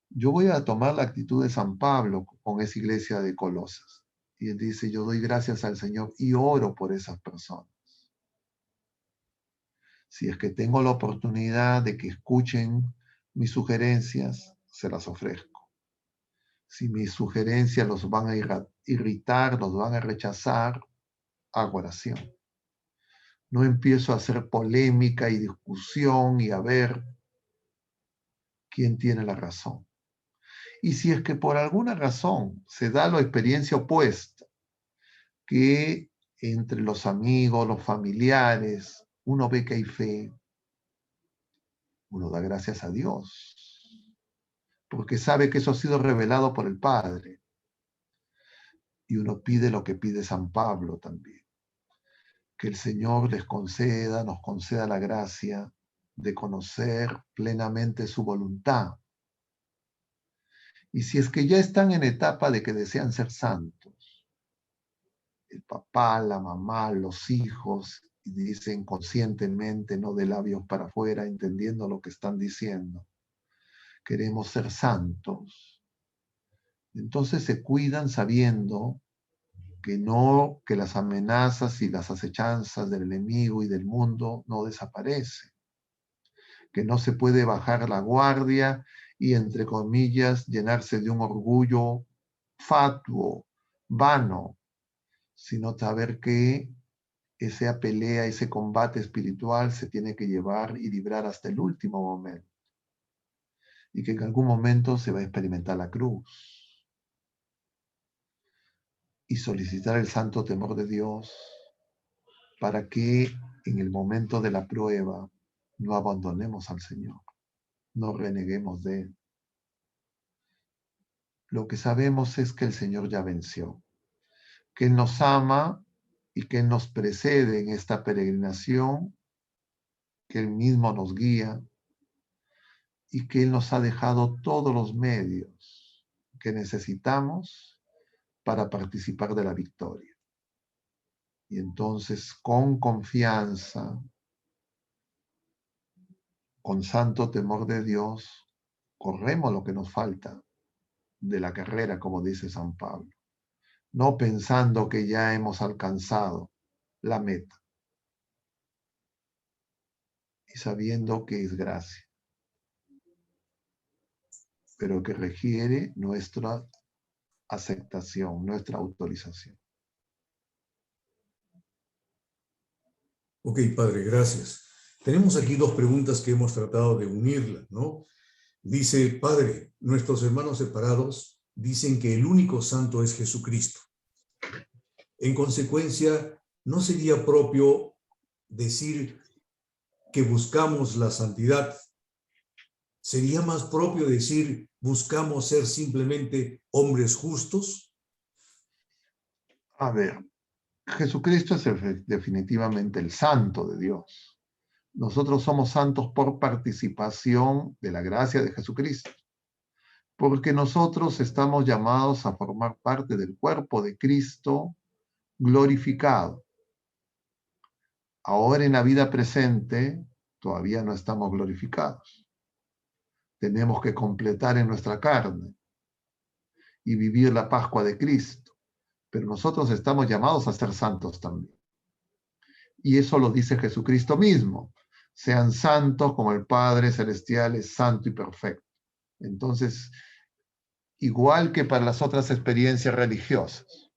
yo voy a tomar la actitud de San Pablo con esa iglesia de Colosas. Y él dice, yo doy gracias al Señor y oro por esas personas. Si es que tengo la oportunidad de que escuchen mis sugerencias, se las ofrezco. Si mis sugerencias los van a irritar, los van a rechazar, hago oración. No empiezo a hacer polémica y discusión y a ver quién tiene la razón. Y si es que por alguna razón se da la experiencia opuesta, que entre los amigos, los familiares, uno ve que hay fe, uno da gracias a Dios, porque sabe que eso ha sido revelado por el Padre. Y uno pide lo que pide San Pablo también, que el Señor nos conceda la gracia de conocer plenamente su voluntad. Y si es que ya están en etapa de que desean ser santos, el papá, la mamá, los hijos, y dicen conscientemente, no de labios para afuera, entendiendo lo que están diciendo, queremos ser santos. Entonces se cuidan sabiendo que las amenazas y las acechanzas del enemigo y del mundo no desaparecen, que no se puede bajar la guardia y, entre comillas, llenarse de un orgullo fatuo, vano, sino saber que esa pelea, ese combate espiritual se tiene que llevar y librar hasta el último momento. Y que en algún momento se va a experimentar la cruz. Y solicitar el santo temor de Dios para que en el momento de la prueba no abandonemos al Señor, no reneguemos de Él. Lo que sabemos es que el Señor ya venció, que Él nos ama y que Él nos precede en esta peregrinación, que Él mismo nos guía y que Él nos ha dejado todos los medios que necesitamos para participar de la victoria. Y entonces, con confianza, con santo temor de Dios, corremos lo que nos falta de la carrera, como dice San Pablo, no pensando que ya hemos alcanzado la meta y sabiendo que es gracia, pero que requiere nuestra aceptación, nuestra autorización. Ok, padre, gracias. Tenemos aquí dos preguntas que hemos tratado de unirlas, ¿no? Dice, padre, nuestros hermanos separados dicen que el único santo es Jesucristo. En consecuencia, ¿no sería propio decir que buscamos la santidad? ¿Sería más propio decir buscamos ser simplemente hombres justos? A ver, Jesucristo es definitivamente el santo de Dios. Nosotros somos santos por participación de la gracia de Jesucristo, porque nosotros estamos llamados a formar parte del cuerpo de Cristo glorificado. Ahora en la vida presente todavía no estamos glorificados. Tenemos que completar en nuestra carne y vivir la Pascua de Cristo. Pero nosotros estamos llamados a ser santos también. Y eso lo dice Jesucristo mismo. Sean santos como el Padre Celestial es santo y perfecto. Entonces, igual que para las otras experiencias religiosas,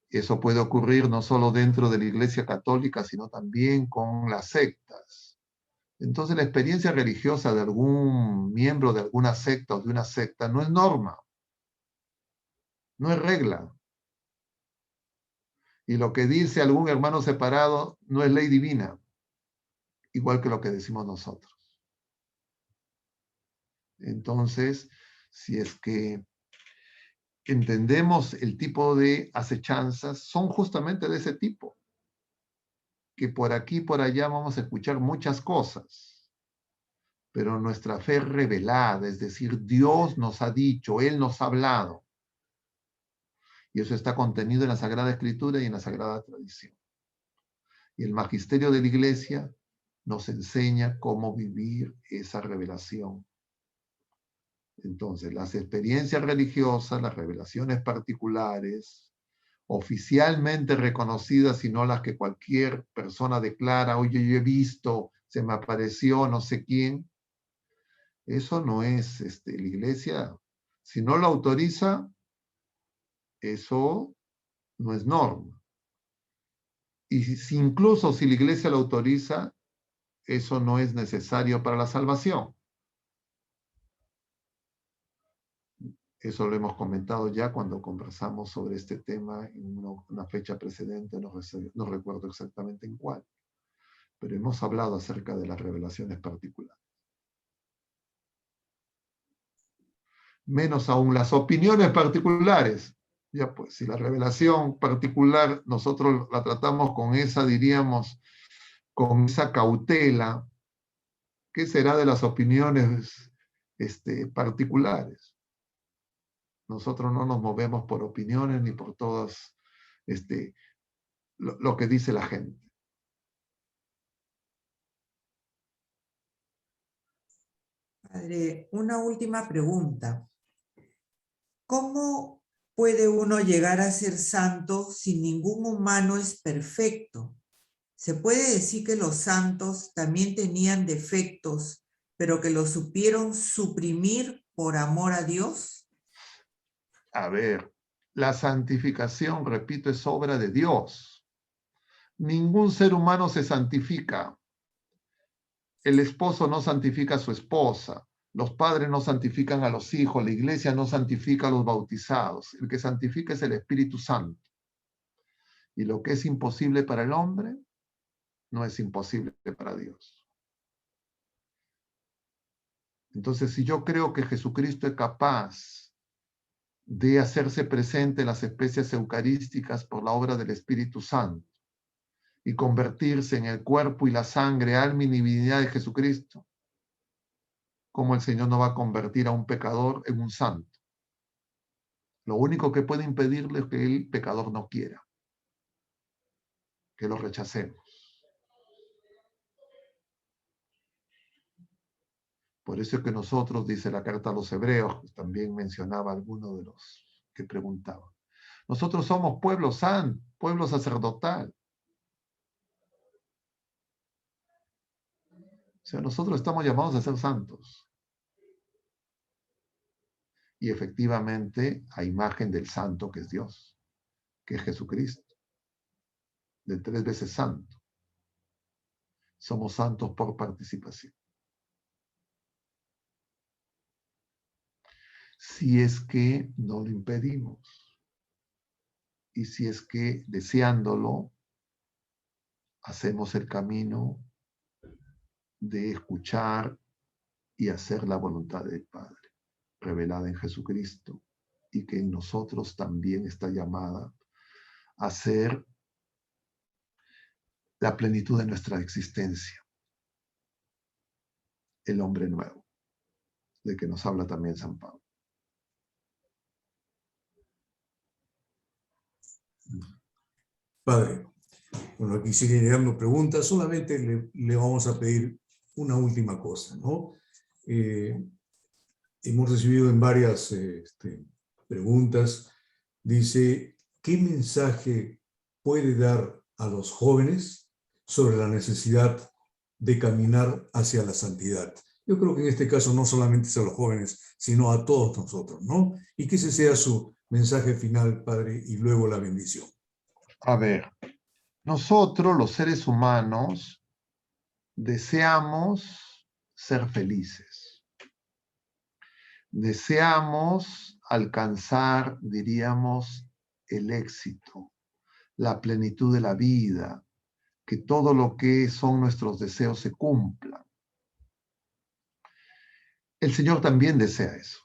eso puede ocurrir no solo dentro de la Iglesia Católica, sino también con las sectas. Entonces, la experiencia religiosa de algún miembro de alguna secta o de una secta no es norma, no es regla. Y lo que dice algún hermano separado no es ley divina, igual que lo que decimos nosotros. Entonces, si es que entendemos el tipo de acechanzas, son justamente de ese tipo, que por aquí y por allá vamos a escuchar muchas cosas, pero nuestra fe revelada, es decir, Dios nos ha dicho, Él nos ha hablado, y eso está contenido en la Sagrada Escritura y en la Sagrada Tradición. Y el magisterio de la Iglesia nos enseña cómo vivir esa revelación. Entonces, las experiencias religiosas, las revelaciones particulares, oficialmente reconocidas, y no las que cualquier persona declara, oye, yo he visto, se me apareció no sé quién, eso no es, la Iglesia, si no lo autoriza, eso no es norma. Y incluso si la Iglesia lo autoriza, eso no es necesario para la salvación. Eso lo hemos comentado ya cuando conversamos sobre este tema en una fecha precedente, no recuerdo exactamente en cuál, pero hemos hablado acerca de las revelaciones particulares. Menos aún las opiniones particulares. Ya pues, si la revelación particular nosotros la tratamos con esa, diríamos, con esa cautela, ¿qué será de las opiniones particulares? Nosotros no nos movemos por opiniones ni por todas lo que dice la gente. Padre, una última pregunta. ¿Cómo puede uno llegar a ser santo si ningún humano es perfecto? ¿Se puede decir que los santos también tenían defectos, pero que los supieron suprimir por amor a Dios? A ver, la santificación, repito, es obra de Dios. Ningún ser humano se santifica. El esposo no santifica a su esposa. Los padres no santifican a los hijos. La iglesia no santifica a los bautizados. El que santifica es el Espíritu Santo. Y lo que es imposible para el hombre, no es imposible para Dios. Entonces, si yo creo que Jesucristo es capaz de hacerse presente en las especies eucarísticas por la obra del Espíritu Santo y convertirse en el cuerpo y la sangre, alma y divinidad de Jesucristo, ¿cómo el Señor no va a convertir a un pecador en un santo? Lo único que puede impedirle es que el pecador no quiera, que lo rechacemos. Por eso es que nosotros, dice la carta a los Hebreos, también mencionaba alguno de los que preguntaban, nosotros somos pueblo santo, pueblo sacerdotal. O sea, nosotros estamos llamados a ser santos. Y efectivamente, a imagen del santo que es Dios, que es Jesucristo, de 3 veces santo. Somos santos por participación. Si es que no lo impedimos. Y si es que deseándolo, hacemos el camino de escuchar y hacer la voluntad del Padre, revelada en Jesucristo, y que en nosotros también está llamada a ser la plenitud de nuestra existencia, el hombre nuevo, de que nos habla también San Pablo. Padre, bueno, aquí siguen llegando preguntas, solamente le vamos a pedir una última cosa, ¿no? Hemos recibido en varias preguntas, dice, ¿qué mensaje puede dar a los jóvenes sobre la necesidad de caminar hacia la santidad? Yo creo que en este caso no solamente es a los jóvenes, sino a todos nosotros, ¿no? Y que ese sea su mensaje final, Padre, y luego la bendición. A ver, nosotros los seres humanos deseamos ser felices. Deseamos alcanzar, diríamos, el éxito, la plenitud de la vida, que todo lo que son nuestros deseos se cumplan. El Señor también desea eso.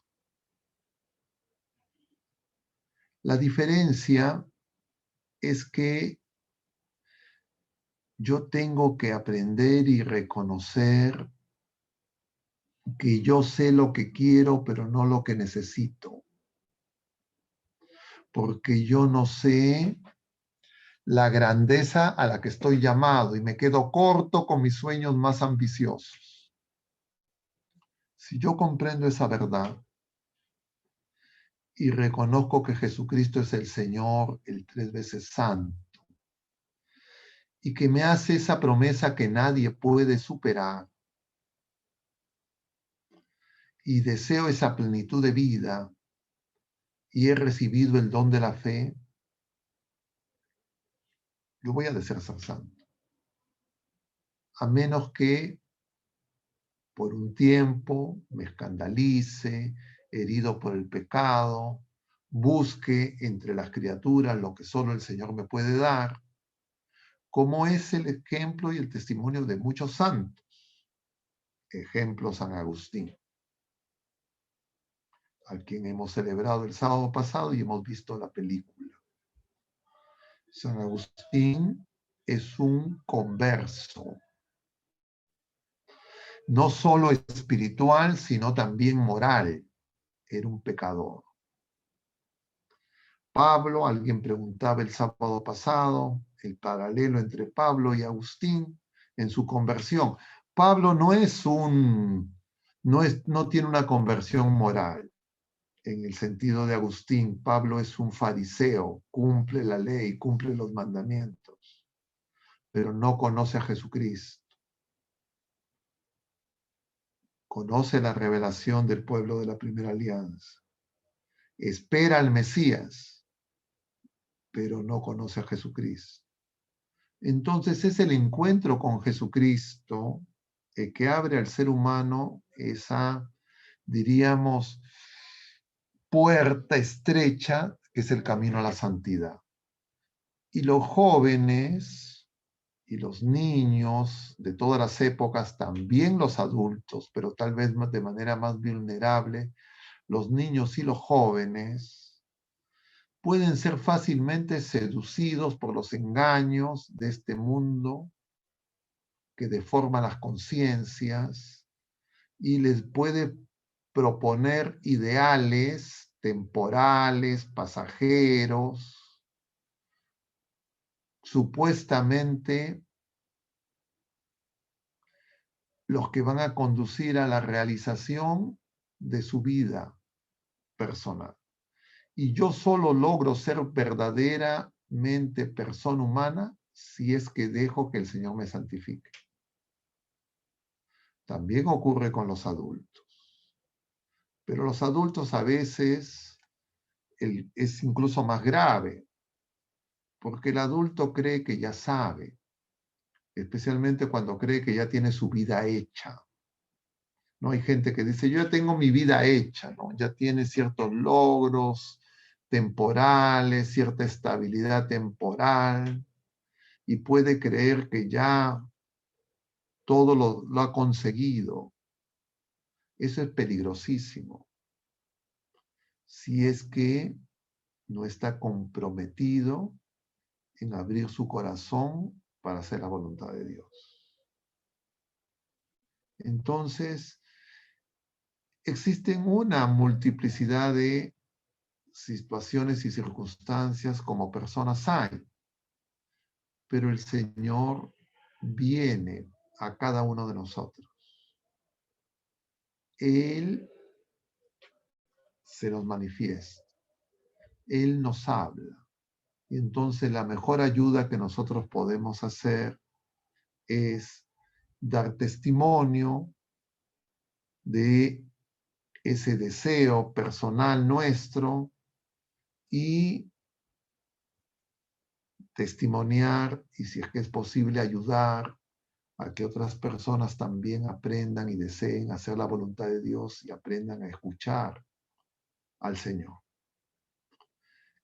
La diferencia es que yo tengo que aprender y reconocer que yo sé lo que quiero, pero no lo que necesito. Porque yo no sé la grandeza a la que estoy llamado y me quedo corto con mis sueños más ambiciosos. Si yo comprendo esa verdad y reconozco que Jesucristo es el Señor, el 3 veces santo, y que me hace esa promesa que nadie puede superar, y deseo esa plenitud de vida, y he recibido el don de la fe, yo voy a desear ser santo. A menos que por un tiempo me escandalice, herido por el pecado, busque entre las criaturas lo que solo el Señor me puede dar, como es el ejemplo y el testimonio de muchos santos. Ejemplo, San Agustín, al quien hemos celebrado el sábado pasado y hemos visto la película. San Agustín es un converso, no solo espiritual, sino también moral. Era un pecador. Pablo, alguien preguntaba el sábado pasado, el paralelo entre Pablo y Agustín en su conversión. Pablo no tiene una conversión moral. En el sentido de Agustín, Pablo es un fariseo, cumple la ley, cumple los mandamientos, pero no conoce a Jesucristo. Conoce la revelación del pueblo de la primera alianza. Espera al Mesías, pero no conoce a Jesucristo. Entonces es el encuentro con Jesucristo que abre al ser humano esa, diríamos, puerta estrecha que es el camino a la santidad. Y los jóvenes y los niños de todas las épocas, también los adultos, pero tal vez de manera más vulnerable, los niños y los jóvenes pueden ser fácilmente seducidos por los engaños de este mundo que deforma las conciencias y les puede proponer ideales temporales, pasajeros, supuestamente los que van a conducir a la realización de su vida personal. Y yo solo logro ser verdaderamente persona humana si es que dejo que el Señor me santifique. También ocurre con los adultos. Pero los adultos a veces es incluso más grave, porque el adulto cree que ya sabe, especialmente cuando cree que ya tiene su vida hecha. ¿No? Hay gente que dice, yo ya tengo mi vida hecha, ¿no? Ya tiene ciertos logros temporales, cierta estabilidad temporal, y puede creer que ya todo lo ha conseguido. Eso es peligrosísimo. Si es que no está comprometido en abrir su corazón para hacer la voluntad de Dios. Entonces, existen una multiplicidad de situaciones y circunstancias como personas hay, pero el Señor viene a cada uno de nosotros. Él se nos manifiesta, Él nos habla. Y entonces la mejor ayuda que nosotros podemos hacer es dar testimonio de ese deseo personal nuestro y testimoniar, y si es que es posible ayudar a que otras personas también aprendan y deseen hacer la voluntad de Dios y aprendan a escuchar al Señor.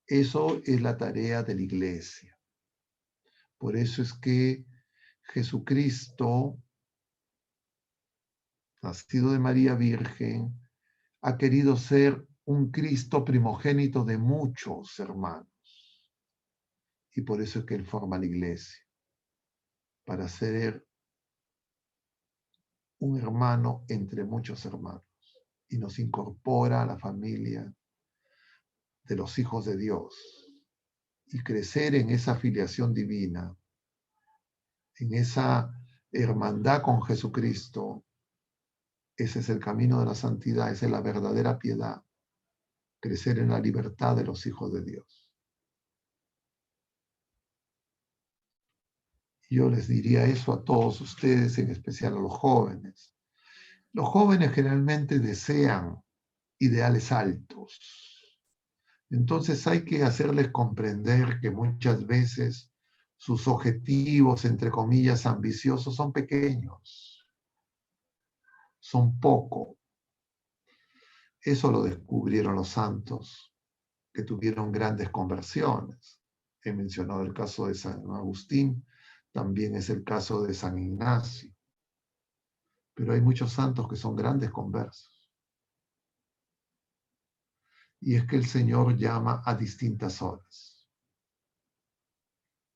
Eso es la tarea de la iglesia. Por eso es que Jesucristo, nacido de María Virgen, ha querido ser un Cristo primogénito de muchos hermanos. Y por eso es que Él forma la iglesia, para ser un hermano entre muchos hermanos. Y nos incorpora a la familia de los hijos de Dios. Y crecer en esa filiación divina, en esa hermandad con Jesucristo, ese es el camino de la santidad, esa es la verdadera piedad. Crecer en la libertad de los hijos de Dios. Yo les diría eso a todos ustedes, en especial a los jóvenes. Los jóvenes generalmente desean ideales altos. Entonces hay que hacerles comprender que muchas veces sus objetivos, entre comillas, ambiciosos, son pequeños, son poco. Eso lo descubrieron los santos que tuvieron grandes conversiones. He mencionado el caso de San Agustín, también es el caso de San Ignacio. Pero hay muchos santos que son grandes conversos. Y es que el Señor llama a distintas horas.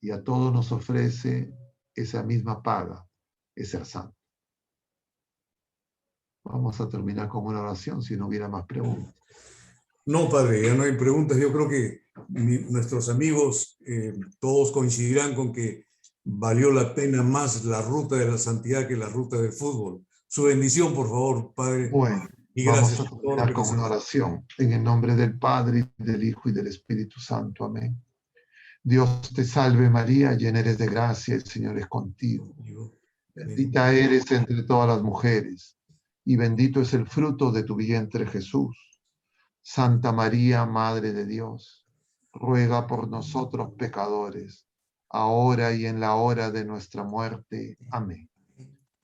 Y a todos nos ofrece esa misma paga, es ser santo. Vamos a terminar con una oración si no hubiera más preguntas. No, padre, ya no hay preguntas. Yo creo que nuestros amigos todos coincidirán con que valió la pena más la ruta de la santidad que la ruta del fútbol. Su bendición, por favor, padre. Bueno, Y vamos gracias a por todo lo terminar que con nos una ha dado. oración. En el nombre del Padre, del Hijo y del Espíritu Santo. Amén. Dios te salve María, llena eres de gracia, el Señor es contigo. Bendita eres entre todas las mujeres, y bendito es el fruto de tu vientre Jesús. Santa María, Madre de Dios, ruega por nosotros pecadores, ahora y en la hora de nuestra muerte. Amén.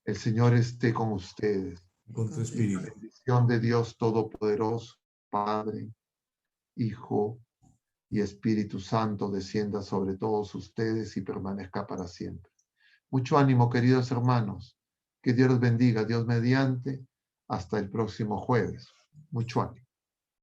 El Señor esté con ustedes. Con tu La espíritu. bendición de Dios Todopoderoso, Padre, Hijo y Espíritu Santo descienda sobre todos ustedes y permanezca para siempre. Mucho ánimo, queridos hermanos. Que Dios los bendiga, Dios mediante. Hasta el próximo jueves. Mucho ánimo.